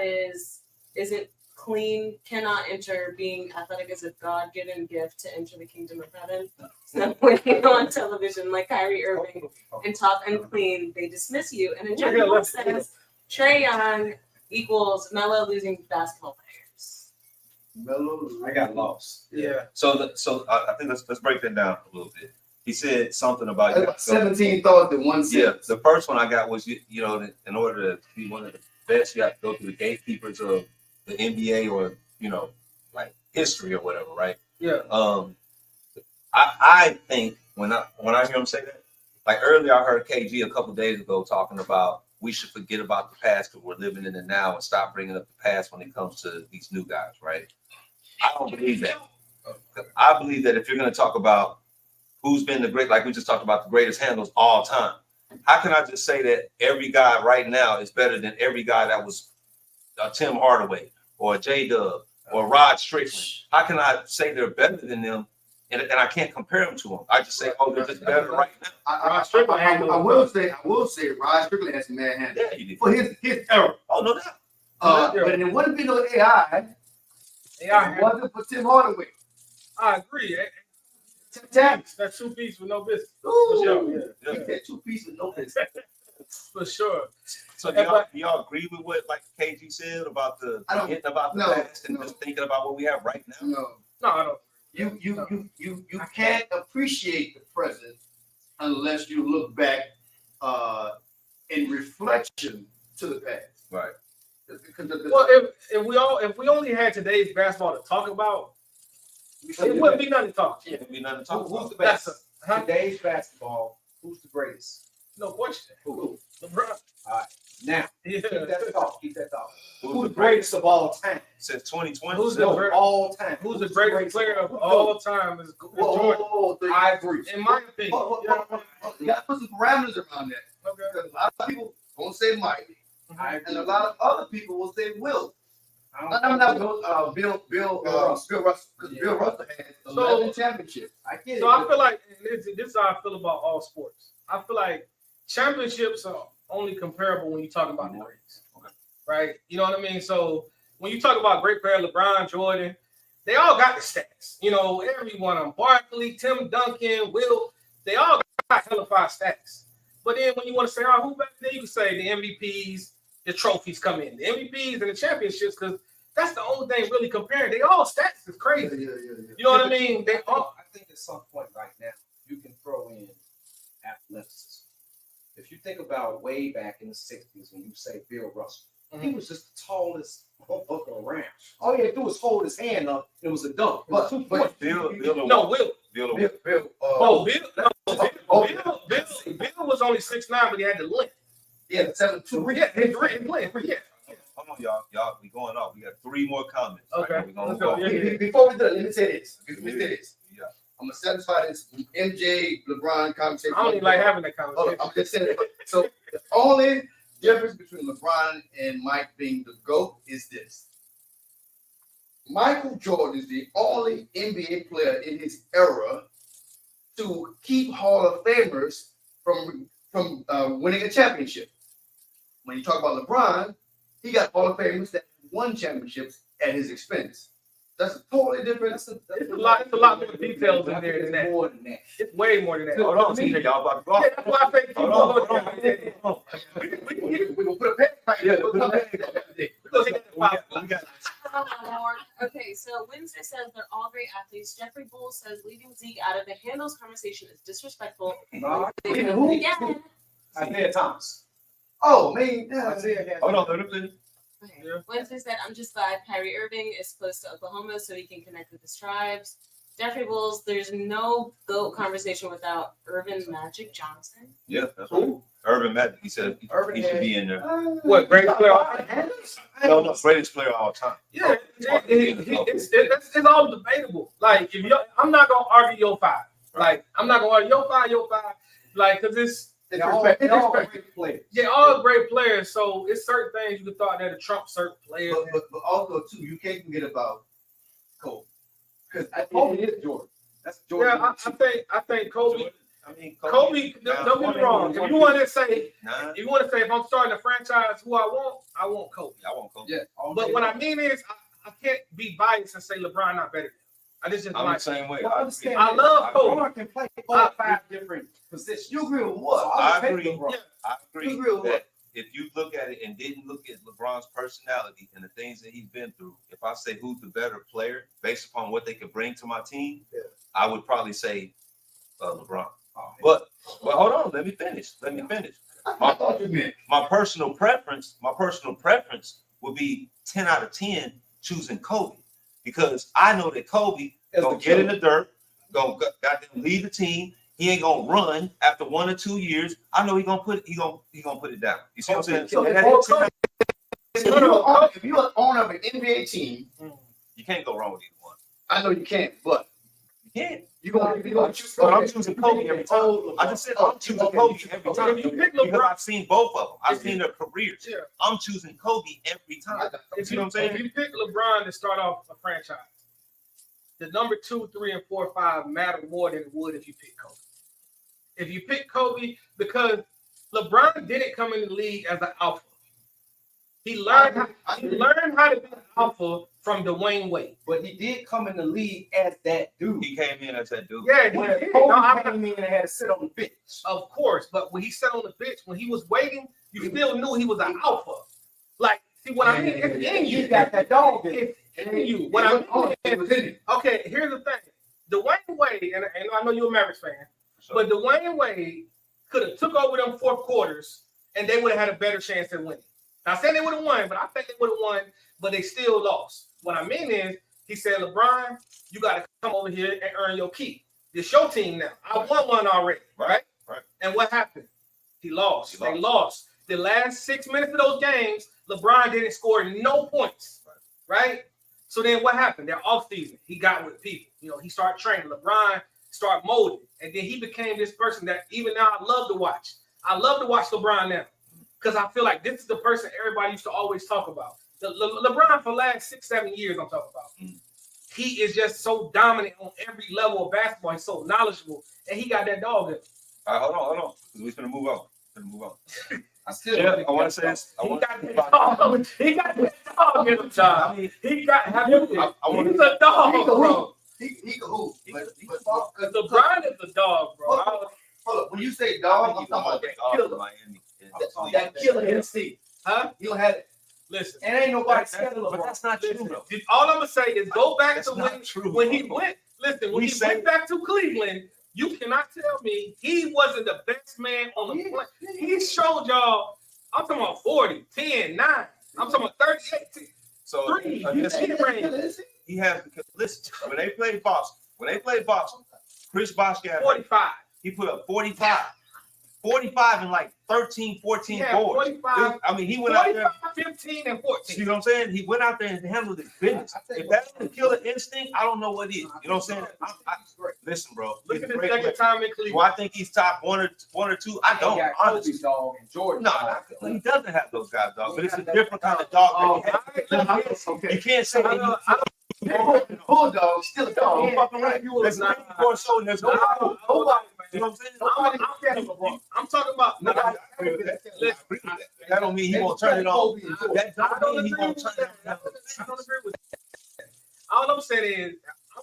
isn't clean, cannot enter. Being athletic is a God-given gift to enter the kingdom of heaven. So when you go on television like Kyrie Irving and talk unclean, they dismiss you. And then Jerry West says Trae Young equals Melo losing basketball players. Melo. I got lost. Yeah. So I think let's break that down a little bit. He said something about 17 thoughts in one sentence. Yeah, the first one I got was you know, in order to be one of the best, you have to go through the gatekeepers of the NBA or like history or whatever, right? Yeah. I think when I hear him say that, like earlier I heard KG a couple days ago talking about we should forget about the past because we're living in the now and stop bringing up the past when it comes to these new guys, right? I don't believe that. I believe that if you're going to talk about who's been the great, like we just talked about the greatest handles all time, how can I just say that every guy right now is better than every guy that was Tim Hardaway or J-Dub or Rod Strickland? How can I say they're better than them and I can't compare them to them? I just say, oh, they're just better right now. I will say Rod Strickland has some man handle. Yeah, he did. For his era. Oh, no doubt. But it wouldn't be no AI. It wasn't for Tim Hardaway. I agree. Tap. That's 2 pieces with no business. Ooh. sure, yeah. He said 2 pieces with no business. For sure. So y'all agree with what like KG said about the forgetting about the past and just thinking about what we have right now? No, I don't. You can't appreciate the present unless you look back in reflection to the past. Right. Well, if we only had today's basketball to talk about, it wouldn't be nothing to talk. Yeah, it'd be nothing to talk Who's about. the best? Today's basketball, who's the greatest? No question. Who? LeBron. All right. Now, Yeah. keep that thought. Who's the greatest of all time? Since 2020. Who's No, the all time. Who's the greatest player of all time is Jordan. I agree. In my opinion. You got to put some parameters around that. Okay. Because a lot of people won't say Mike, and a lot of other people will say Will. I'm not Bill Russell. Because Bill Russell has 11 championships. I get it. So I feel like this is how I feel about all sports. I feel like championships are only comparable when you talk about greats, right? You know what I mean? So when you talk about great player, LeBron, Jordan, they all got the stats. Every one of them, Barkley, Tim Duncan, Will, they all got hella 5 stats. But then when you want to say, who better, then you can say the MVPs, the trophies come in, the MVPs and the championships, because that's the only thing really comparing. They all stats is crazy. Yeah. You know what I mean? They all. I think at some point right now you can throw in athleticism. If you think about way back in the '60s when you say Bill Russell, he was just the tallest motherfucker around. All he had to do was hold his hand up, and it was a dunk. But Bill, No, Will. Bill, Bill, Oh, Bill was only 6'9", but he had the length. yeah, 7'2". Yeah, his length. Yeah. Come on, y'all, we going off. We got 3 more comments. Okay. We're gonna Let's go. go. Yeah. Before we do it, let me say this. Yeah. I'm gonna satisfy this MJ LeBron conversation. I don't even like having that Hold conversation. on, I'm just saying. So the only difference between LeBron and Mike being the GOAT is this. Michael Jordan is the only NBA player in his era to keep Hall of Famers from winning a championship. When you talk about LeBron, he got Hall of Famers that won championships at his expense. That's a totally different. It's a lot more details in there than that. More than that. It's way more than that. Hold on, TJ, y'all about to go. Yeah, that's why I think Hold on. We're gonna put a pen right there. We'll come back to that. We got Oh, Lord. Okay, so Wednesday says they're all great athletes. Jeffrey Bull says leaving Zeke out of the handles conversation is disrespectful. No, Yeah. Isaiah Thomas. Oh man, Isaiah has. Hold on, let him finish. Okay. Yeah. Wednesday said, I'm just glad Kyrie Irving is close to Oklahoma so he can connect with his tribes. Jeffrey Bulls, there's no GOAT conversation without Irvin Magic Johnson. Yeah, that's right. Urban Magic. He said he should be in there. What, greatest player? No, greatest player of all time. Yeah, it's all debatable. Like, I'm not gonna argue your 5. Like, I'm not gonna argue your 5. Like, cause They're all great players. yeah, all great players. So it's certain things you could thought that trump certain players. but also too, you can't forget about Kobe. Because Kobe is Jordan. That's Jordan. Yeah, I think Kobe. I mean, Kobe, don't get me wrong. If you want to say, Nah, if I'm starting a franchise, who I want Kobe. I want Kobe. Yeah. But what I mean is, I can't be biased and say LeBron not better than him. I just I'm like the same way. Well, understand I that love Kobe. LeBron can play 4 or 5 different positions. You agree with what? I I'll take agree. LeBron. Yeah. I agree You agree with that what? if you look at it and didn't look at LeBron's personality and the things that he's been through, if I say who's the better player based upon what they could bring to my team, I would probably say LeBron. But hold on, let me finish. I thought you meant. My personal preference would be 10 out of 10 choosing Kobe, because I know that Kobe gonna get in the dirt, gonna goddamn lead the team. He ain't gonna run after 1 or 2 years. I know he gonna put it down. You see what I'm saying? So if you're an owner of an NBA team, You can't go wrong with either one. I know you can't, but You can't. you're gonna choose. But I'm choosing Kobe every time. I just said I'm choosing Kobe every time. If you pick Because LeBron, I've seen both of them. I've seen their careers. yeah. I'm choosing Kobe every time. You see what I'm saying? If you pick LeBron to start off a franchise, the number 2, 3, and 4, 5 matter more than it would if you pick Kobe. If you pick Kobe, because LeBron didn't come in the league as an alpha. He learned how to be an alpha from Dwayne Wade. But he did come in the league as that dude. He came in as that dude. Yeah, he When did. Kobe No, I'm- came in and had to sit on the bench. Of course, but when he sat on the bench, when he was waiting, you still knew he was an alpha. Like, see what I mean? It's in He you. got that dog in him. It's in you. What I mean is, okay, here's the thing. Dwayne Wade, and I know you're a Mavericks fan, but Dwayne Wade could have took over them 4th quarters and they would have had a better chance at winning. Not saying they would have won, but I think they would have won, but they still lost. What I mean is, he said, LeBron, you got to come over here and earn your keep. It's your team now. I won one already, right? Right. And what happened? He lost. They lost. The last 6 minutes of those games, LeBron didn't score no points, right? So then what happened? Their offseason, he got with people. You know, he started training. LeBron started molding. And then he became this person that even now I love to watch. I love to watch LeBron now because I feel like this is the person everybody used to always talk about. LeBron for the last 6, 7 years I'm talking about. He is just so dominant on every level of basketball. He's so knowledgeable. And he got that dog in him. All right, hold on. We're going to move on. I still Yeah, I want to say this. He got that dog. He got that dog in him, John. He got. Have you? He's a dog, bro. He can hoop. Because LeBron is a dog, bro. Hold up. When you say dog, I'm talking about that killer. Miami. That killer instinct. Huh? You don't have it. Listen. And ain't nobody scared of But LeBron. that's not true, Listen, though. all I'm gonna say is go back That's to not true, when he bro. went. Listen, when We he say- went back to Cleveland, you cannot tell me he wasn't the best man on the planet. He showed y'all. I'm talking about 40, 10, 9. I'm talking about 38. So Three. against he has because listen, when they played Boston, Chris Bosh got 45. he put up 45 and like 13, 14 He had boards. 45. I mean, he went out there. 45, 15, and See 14. what I'm saying? He went out there and handled his business. If that's the killer instinct, I don't know what is. You know what I'm saying? Listen, bro. Look he's at a the great second player. time in Do Cleveland. I think he's top one or two? I don't. Honestly. Honestly. dog and Jordan. No, he doesn't have those guys, dog. But it's a different kind of dog. that he has. Okay. You can't say I that. don't- Bulldog, still a dog. You're fucking right. There's a thing for a show and there's no. Nobody, You know what I'm saying? I'm talking about. Nobody. Listen, That don't mean he won't turn it on. That I don't mean he agree won't with turn that. it on. I don't agree with that. All I'm saying is,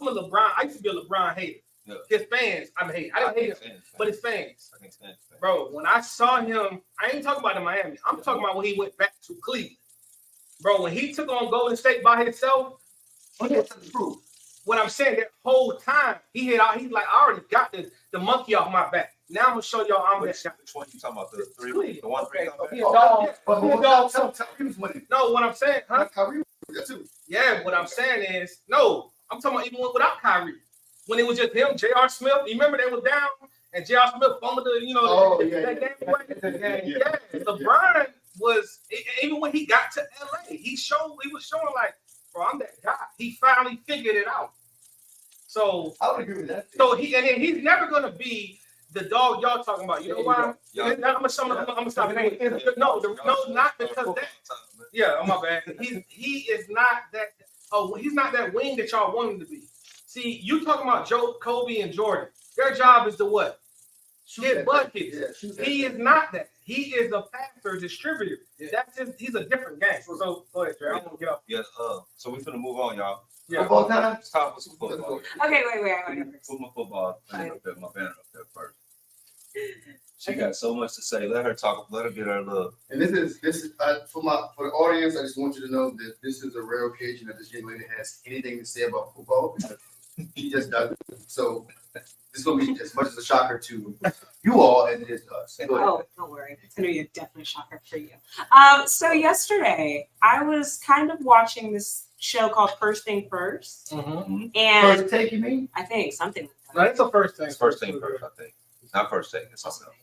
I'm a LeBron. I used to be a LeBron hater. Yeah. His fans, I didn't hate him, but his fans. I can't stand it. Bro, when I saw him, I ain't talking about in Miami. I'm talking about when he went back to Cleveland. Bro, when he took on Golden State by himself, what I'm saying, that whole time, he's like, I already got the monkey off my back. Now I'm gonna show y'all I'm that guy. Which one you talking about? The three, the 1-3 comeback? No, what I'm saying, huh? Kyrie was there too. Yeah, what I'm saying is, no, I'm talking about even without Kyrie. When it was just him, J.R. Smith, you remember they was down and J.R. Smith fumbled that game away? Yeah. LeBron was, even when he got to LA, he was showing like, bro, I'm that guy. He finally figured it out. So I would agree with that. So he's never gonna be the dog y'all talking about. You know why? Yeah. I'm gonna stop. No, not because that. Yeah, oh my bad. He is not that. Oh, he's not that wing that y'all want him to be. See, you talking about Joe, Kobe, and Jordan. Their job is to what? Hit buckets. He is not that. He is a passer, distributor. That's just, he's a different game. So go ahead, Jerry. I want to get off. Yeah. So we finna move on, y'all. Yeah. Football time? It's time for some football. Okay, wait. Put my football. My banner up there first. She got so much to say. Let her talk. Let her get her love. And this is for the audience. I just want you to know that this is a rare occasion that this young lady has anything to say about football because she just doesn't. So this is gonna be as much as a shocker to you all as it is to us. Go ahead. Oh, don't worry. It's going to be a definite shocker for you. So yesterday, I was kind of watching this show called First Thing First. Mm-hmm. And First take, you mean? I think something like that. No, that's the first thing. It's first thing first, I think. Not first thing. It's something else.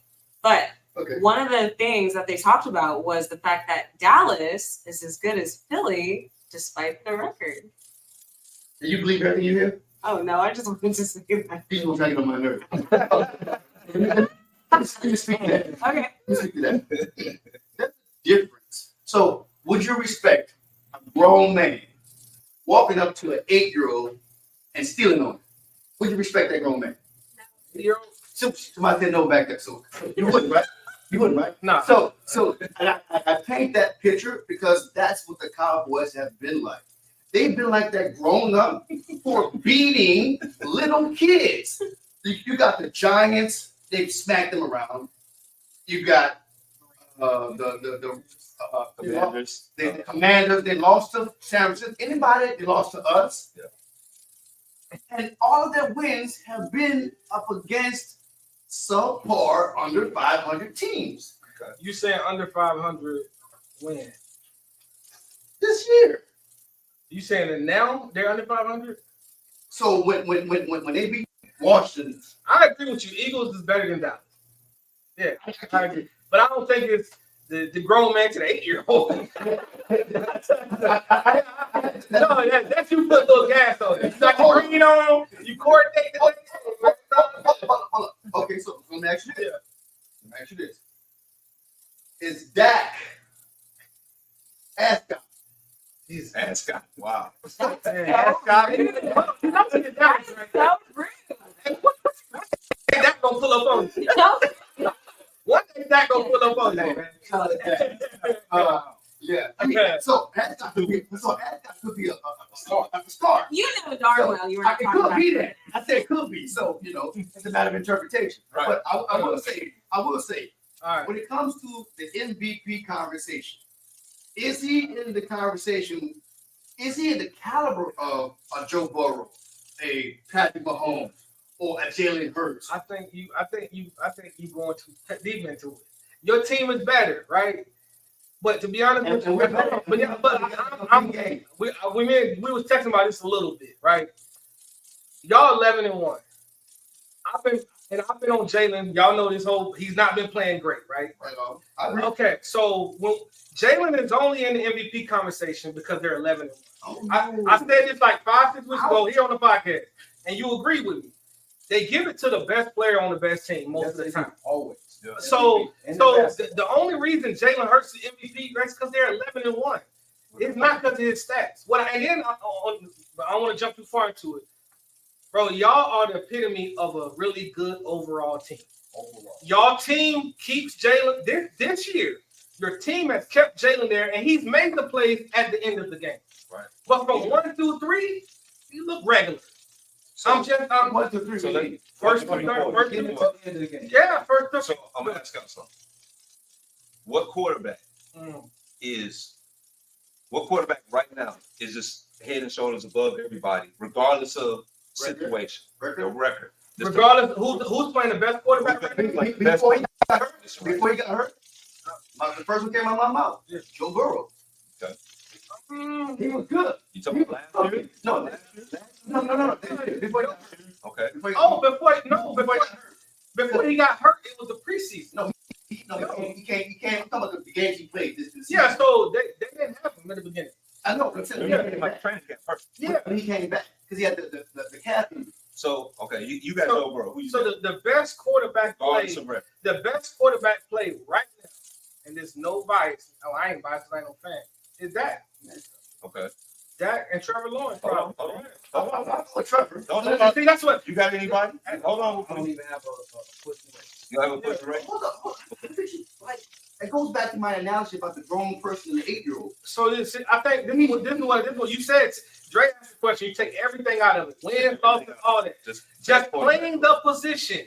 But Okay. one of the things that they talked about was the fact that Dallas is as good as Philly, despite the record. Do you believe everything you hear? Oh, no, I just wanted to say that. People trying to get on my nerves. Let me speak to that. Okay. Let me speak to that. That's the difference. So, would you respect a grown man walking up to an 8-year-old and stealing on him? Would you respect that grown man? Somebody said no back there. So, you wouldn't, right? You wouldn't, right? Nah. So and I paint that picture because that's what the Cowboys have been like. They've been like that grown up for beating little kids. You got the Giants, they've smacked them around. You got the Commanders. the Commanders, they lost to San Francisco. Anybody, they lost to us. Yeah. And all of their wins have been up against subpar under 500 teams You saying under 500 win? this year. You saying that now they're under 500? So when they beat Washington, I agree with you. Eagles is better than Dallas. Yeah, I agree. But I don't think it's the grown man to the 8-year-old. No, that's you put a little gas on it. You got your green on, you coordinate the Hold on. Okay, so let me ask you this. Let me ask you this. Is Dak Ascot? He's Ascot. Wow. Ascot. That gonna pull up on you. What is that gonna pull up on you? Yeah. I mean, so Ascot could be a star. You know darn well you were not It talking could about be that. I said it could be. So it's a matter of interpretation. Right. But I will say, All right. when it comes to the MVP conversation, is he in the conversation? Is he in the caliber of a Joe Burrow, a Patrick Mahomes, or a Jalen Hurts? I think you going too deep into it. Your team is better, right? But to be honest with you, we was texting about this a little bit, right? Y'all 11-1. I've been on Jalen. Y'all know this whole he's not been playing great, right? Okay, so when Jalen is only in the MVP conversation because they're 11-1. I said this like 5-6 weeks ago here on the podcast, and you agree with me. They give it to the best player on the best team most of the time. Always. Yeah. So the only reason Jalen Hurts is MVP is because they're 11-1. It's not because of his stats. I don't want to jump too far into it. Bro, y'all are the epitome of a really good overall team. Y'all team keeps Jalen this year. Your team has kept Jalen there, and he's made the plays at the end of the game. Right. But from 1 through 3, you look regular. So, I'm just 1 to 3. so let- first, let me- third, let first, me- third, yeah, first. So I'm gonna ask y'all something. What quarterback Mm. what quarterback right now is just head and shoulders above everybody, regardless of situation, the record? Just the- Regardless of who's playing the best quarterback right now. like the best Before he got hurt, Right. before he got hurt, the first one came out of my mouth. Yeah. Joe Burrow. Mm. He was good. You talking about last year? No. Before he got hurt. Okay. Before he Before he got hurt, it was the preseason. he came. I'm talking about the games he played this season. Yeah, so they didn't have him in the beginning. I know. But I'm saying, Yeah, he came like back. training camp first. Yeah. When he came back because he had the calf injury. So okay, you got Joe Burrow. Who you So got? the best quarterback play, Regardless of record. the best quarterback play right now, and there's no bias. Oh, I ain't biased because I ain't no fan. Is that Okay. Dak and Trevor Lawrence? Hold on, Probably. hold on. Trevor. Don't- See, that's what. You got anybody? Hold I on. don't even have a pussy race. You have a push rate? Hold on. Like, it goes back to my analogy about the grown person and the 8-year-old. So I think this is what you said. Dre asked the question. You take everything out of it. Wins, losses, all that. Just playing the position.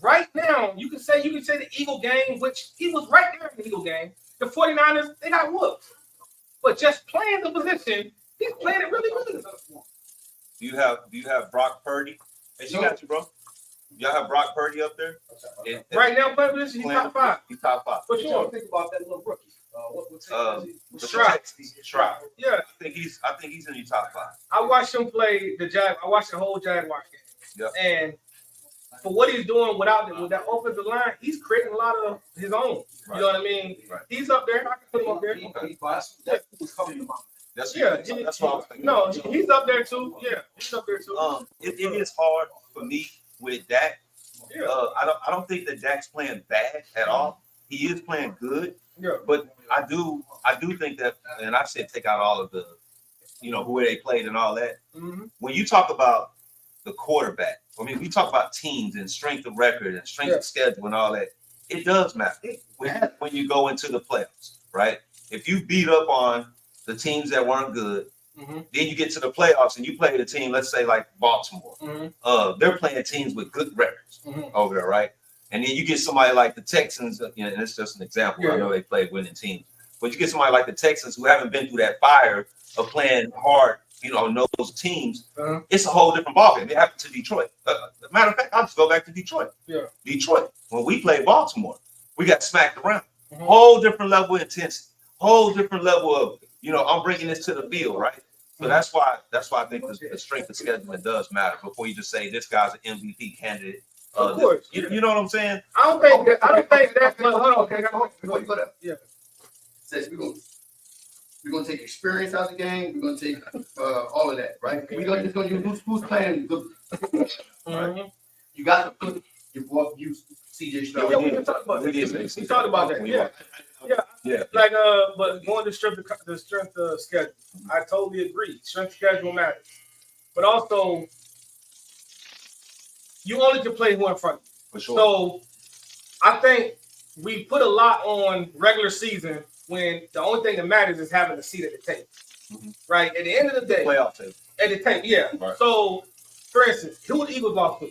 Right now, you can say the Eagle game, which he was right there in the Eagle game. The 49ers, they got whooped. But just playing the position, he's playing it really good. Do you have Brock Purdy? Hey, she got you, bro. Y'all have Brock Purdy up there? Right now, playing position, he's top 5. He's top 5. For What y'all sure. think about that little rookie? What Stroud. Stroud. Yeah, I think he's in your top 5. I watched him play I watched the whole Jaguars game. Yeah. And for what he's doing with that offensive line, he's creating a lot of his own. Right. You know what I mean? Right. He's up there. I can put him up there. That was coming to mind. That's Yeah, what I was thinking. No, he's up there too. Yeah, he's up there too. It is hard for me with Dak. Yeah. I don't think that Dak's playing bad at all. He is playing good, Yeah. but I do think that, and I said take out all of the, who they played and all that. Mhm. When you talk about the quarterback, I mean, we talk about teams and strength of record and strength of schedule and all that. It does matter when you go into the playoffs, right? If you beat up on the teams that weren't good, Mhm. then you get to the playoffs and you play the team, let's say like Baltimore. Mhm. They're playing teams with good records Mhm. over there, right? And then you get somebody like the Texans, and it's just an example. I Yeah. know they play winning teams, but you get somebody like the Texans who haven't been through that fire of playing hard, those teams. Uh-huh. It's a whole different ballgame. It happened to Detroit. Matter of fact, I'll just go back to Detroit. Yeah. Detroit. When we played Baltimore, we got smacked around. Mhm. Whole different level of intensity. Whole different level of, I'm bringing this to the field, right? So that's why I think the strength of scheduling does matter before you just say this guy's an MVP candidate. Of course. You know what I'm saying? I don't think that. Hold on. Okay. Before you go there. Yeah. Says we're gonna take experience out of the game. We're gonna take all of that, right? We're just gonna use who's playing good. Mhm. You got to put you CJ Stroud. Yeah, we can talk about that. We talked about that. Yeah. Yeah. Like, but going to the strength of schedule, I totally agree. Strength of schedule matters, but also you only can play who in front of you. For sure. So I think we put a lot on regular season when the only thing that matters is having a seat at the table, Mhm. right? At the end of the day, Playoff table. at the table, yeah. Right. So, for instance, who the Eagles lost to?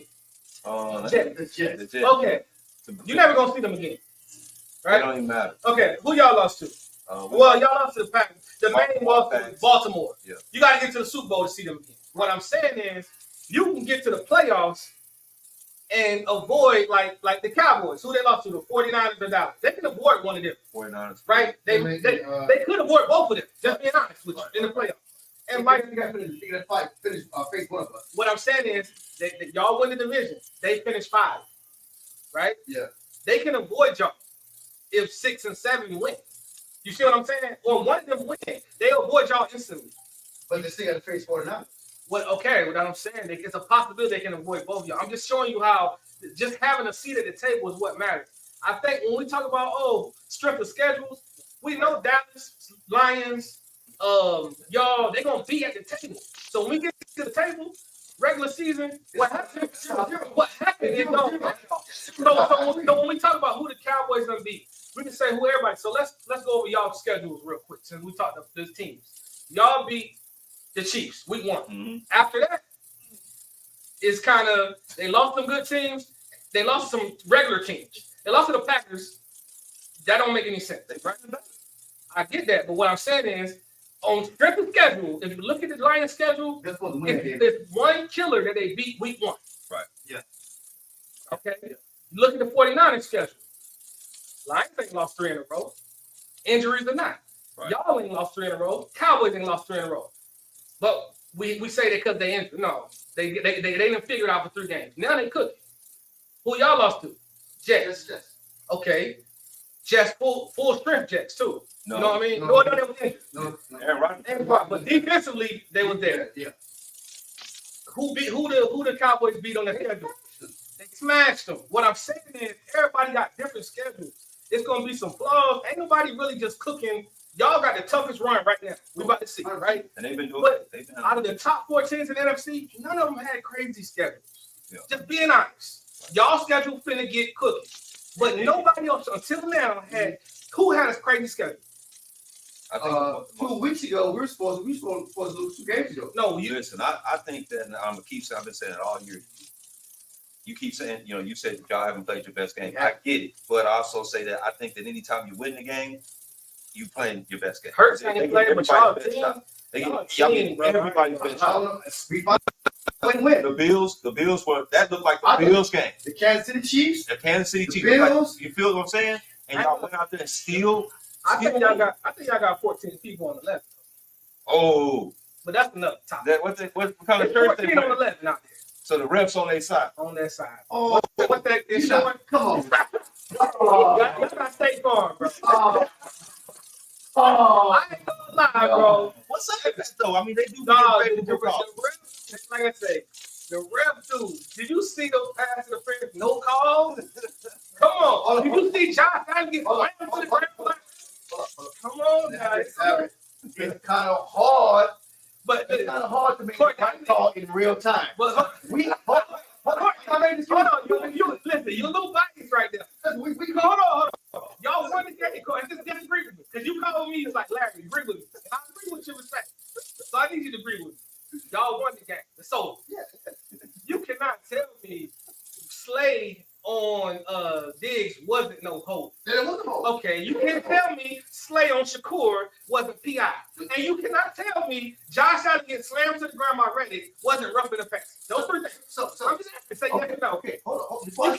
Jets. The Jets. Legit. Okay, you're never gonna see them again, It right? don't even matter. Okay, who y'all lost to? Well, y'all lost to the Packers. The main loss was Baltimore. Yeah. You got to get to the Super Bowl to see them again. What I'm saying is, you can get to the playoffs and avoid like the Cowboys, who they lost to, the 49ers or Dallas. They can avoid one of them. 49ers. Right? They could avoid both of them. Just being honest with you in the playoffs. And Mike, finish face one of us. what I'm saying is that y'all win the division. They finished 5. Right? Yeah. They can avoid y'all if 6 and 7 win. You see what I'm saying? Or one of them win, they avoid y'all instantly. But they still got to face 49. What I'm saying, it's a possibility they can avoid both of y'all. I'm just showing you how just having a seat at the table is what matters. I think when we talk about strength of schedules, we know Dallas, Lions, y'all, they're gonna be at the table. So when we get to the table, regular season, what happened is so when we talk about who the Cowboys gonna be, we can say who everybody. So let's go over y'all schedules real quick since we talked about these teams. Y'all beat the Chiefs week 1. Mm-hmm. After that, it's kind of they lost some good teams. They lost some regular teams. They lost to the Packers. That don't make any sense. Right? I get that, but what I'm saying is, on strength of schedule, if you look at the Lions schedule, there's one killer that they beat week 1. Right. Yeah. Okay. You look at the 49ers schedule. Lions ain't lost 3 in a row. Injuries or not. Right. Y'all ain't lost 3 in a row. Cowboys ain't lost 3 in a row. But we say that because they injured. No. They didn't figure it out for 3 games. Now they could. Who y'all lost to? Jets. Okay. Jets full strength Jets too. No. You know what I mean? No. No, they was injured. No. Aaron Rodgers. But defensively, they was there. Yeah. Who the Cowboys beat on the schedule? They smashed them. What I'm saying is everybody got different schedules. It's gonna be some flaws. Ain't nobody really just cooking. Y'all got the toughest run right now. We about to see, right? And they've been doing But it. out of the top 4 teams in NFC, none of them had crazy schedules. Yeah. Just being honest. Y'all schedule finna get cooking. But nobody else until now had who had a crazy schedule. I think 2 weeks ago, we were supposed to lose 2 games ago. No, you listen, I think that, and I'm gonna keep saying, I've been saying it all year. You keep saying, you said y'all haven't played your best game. I get it, but I also say that I think that anytime you win the game, you playing your best game. Hurts ain't playing, but y'all team. Everybody's best shot. Win. The Bills were that looked like the Bills game. The Kansas City Chiefs. The Kansas City The Chiefs. Bills. Like, you feel what I'm saying? And y'all went out there and still. I think y'all got 14 people on the left. Oh, But that's another topic. that what kind of church they 14 on the play? left, not there. So the refs on their side. On that side. Oh, What that is showing? come on. Y'all got State Farm, bro. I ain't gonna lie, bro. What's up with that though? I mean, they do. No, get the favorable calls. ref, like I say, the ref dude. Did you see those pass interference? No call. Come on. Did you see Josh Allen get slammed to the ground? Come on, guys. It's kind of hard. But It's kind of hard to make the right call in real time. But hold on, you listen. You're a little biased right there. Hold on. Y'all won the game. Just disagree with me. Because you called me like Larry, agree with me. And I agree with your respect. So I need you to agree with me. Y'all won the game. So you cannot tell me Slade on Diggs wasn't no hold. There wasn't a hold. Okay, you can't tell me Slay on Shakur wasn't PI. And you cannot tell me Josh Allen get slammed to the ground already wasn't rough in the face. Those 3 things. So I'm just asking, say yes or no. Okay, hold on. Before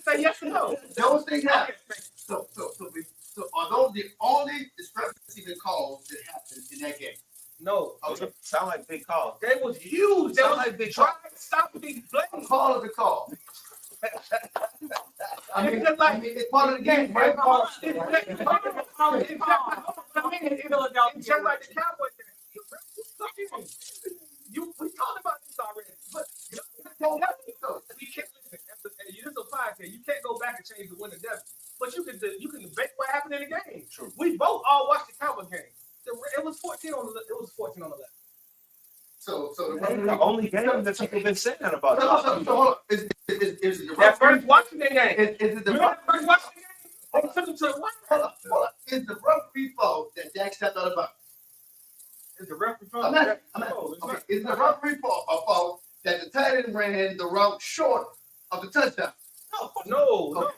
Say yes or no. those things happen. Okay. So are those the only discrepancies in calls that happened in that game? No. Okay. Sound like big calls. They was huge. They was like they tried to stop these A blames. call is a call. It's just like it's part of the game. Right? It's just like the Cowboys. We talked about this already, but we can't listen. You just a podcast. You can't go back and change the winner devil. But you can debate what happened in the game. True. We both all watched the Cowboys game. It was 14 on the left. It was 14 on the left. So That's the only game that people been saying that about. hold on. Is the That first watching the game. Is it the Remember that first watching the game? They took him to the what? hold on. Is the referee fault that Dak stepped out of bounds? Is the referee I'm not. Okay. Is the referee fault that the tight end ran the route short of the touchdown? No.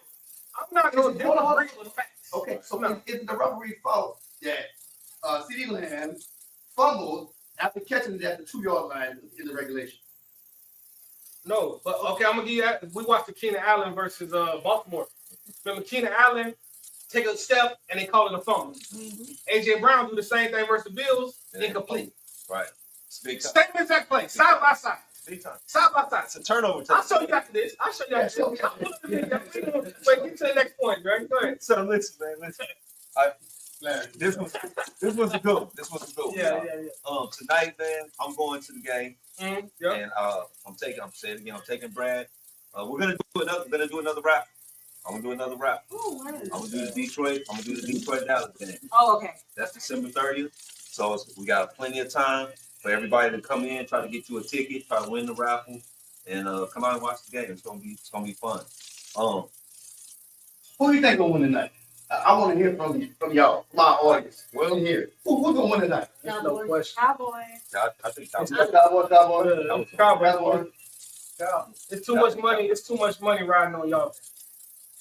I'm not going to disagree with facts. Okay, so it's the referee fault that CeeDee Lamb fumbled after catching it at the 2-yard line in the regulation. No, but okay, I'm gonna give you that. We watched the Keenan Allen versus Baltimore. Remember Keenan Allen take a step and they call it a fumble. AJ Brown do the same thing versus the Bills, incomplete. Right. It's big time. Same exact play, side by side. Big time. Side by side. It's a turnover. I'll show you after this. I'll show you after this. Wait, get to the next point, right? Go ahead. So listen, man, listen. This was a good one. This was a good one. Yeah. Tonight, man, I'm going to the game, Yeah. and I'm taking Brad. We're gonna do another rap. I'm gonna do another rap. Oh, what is I'm gonna do the Detroit Dallas game. Oh, okay. That's December 30th. So we got plenty of time for everybody to come in, try to get you a ticket, try to win the raffle, and come out and watch the game. It's gonna be fun. Who do you think gonna win tonight? I want to hear from y'all, my audience. Well, here, who's gonna win tonight? No question. Cowboys. I think that was Cowboys. It's too much money. It's too much money riding on y'all.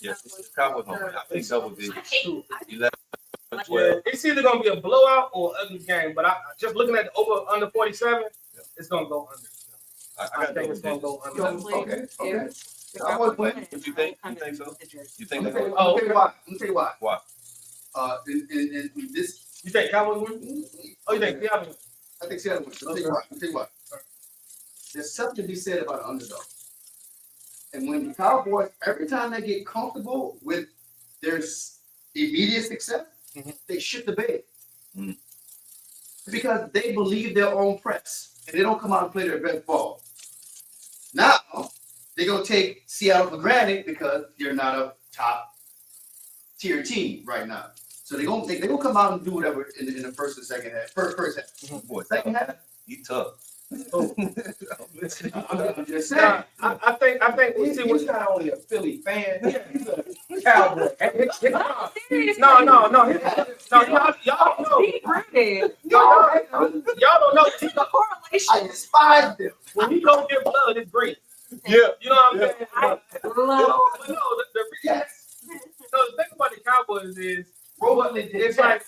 yes, the Cowboys gonna win. I think double digits. 11, Yeah, 12. it's either gonna be a blowout or an ugly game. But I just looking at the over under 47, it's gonna go under. I got think double it's gonna digits. go under. Okay. Cowboys What you think? You think so? You think Let they me gonna tell you why. Let me tell you why. Why? In this, You think Cowboys win? Oh, you think Seattle win? I think Seattle wins. Let me tell you why. There's something to be said about an underdog. And when the Cowboys, every time they get comfortable with their immediate success, they shit the bed. Mhm. Because they believe their own press and they don't come out and play their best ball. Now, they're going to take Seattle for granted because they're not a top tier team right now. So they're gonna come out and do whatever in the first and second half. First half. Boy, Second half. he tough. I'm just saying. I think we'll see what's He's not only a Philly fan, he's a Cowboy. No, y'all know. Deep rooted. Y'all don't know. The correlation. I despise them. When he go get blood, it's green. Yeah. You know what I'm saying? Hello. But no, the reason. No, the thing about the Cowboys is, it's like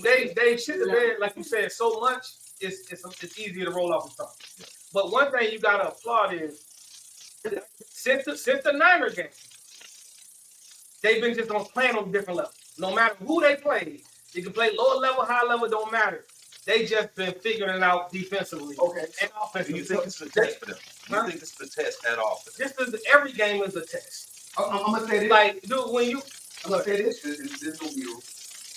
they shit the bed, like you said, so much. It's easier to roll off the tongue. But one thing you gotta applaud is since the Niner game, they've been just on playing on a different level. No matter who they play, you can play lower level, high level, don't matter. They just been figuring it out defensively. Okay. And Do offensively. you think it's a test for them? You think it's a test at all for them? This is every game is a test. I'm gonna say this. Like, dude, when you I'm gonna say this. This will be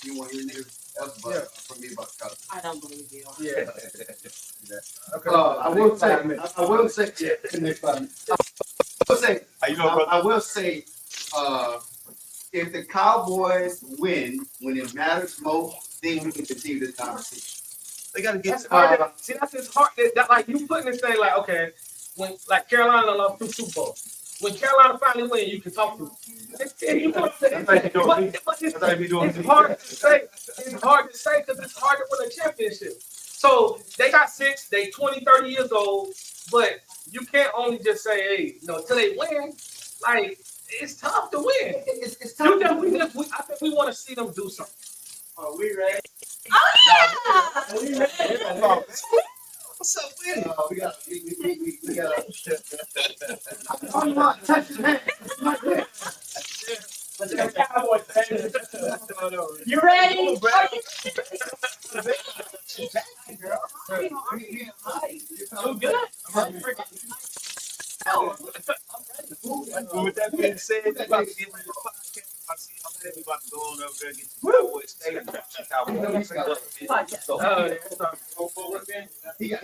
you want to hear niggas else about from me about the Cowboys. I don't believe you. yeah. Okay. I will say, yeah, next time. How you doing, brother? I will say, if the Cowboys win when it matters most, then we can continue this conversation. They gotta get That's hard. See, that's just hard. That like you putting this thing like, okay, when like Carolina lost 2 Super Bowls. When Carolina finally win, you can talk to them. You know what I'm saying? But it's hard to say. It's hard to say because it's hard to win a championship. So they got 6, they 20, 30 years old, but you can't only just say, hey, till they win. Like, it's tough to win. It's tough. I think we want to see them do something. Are we ready? Oh Are we ready? What's up with it? We got. I'm not touching that. You ready? I'm good. With that being said, we're about to get ready to podcast. I see how we're about to go on over there and get the Cowboys. Oh, yeah. He got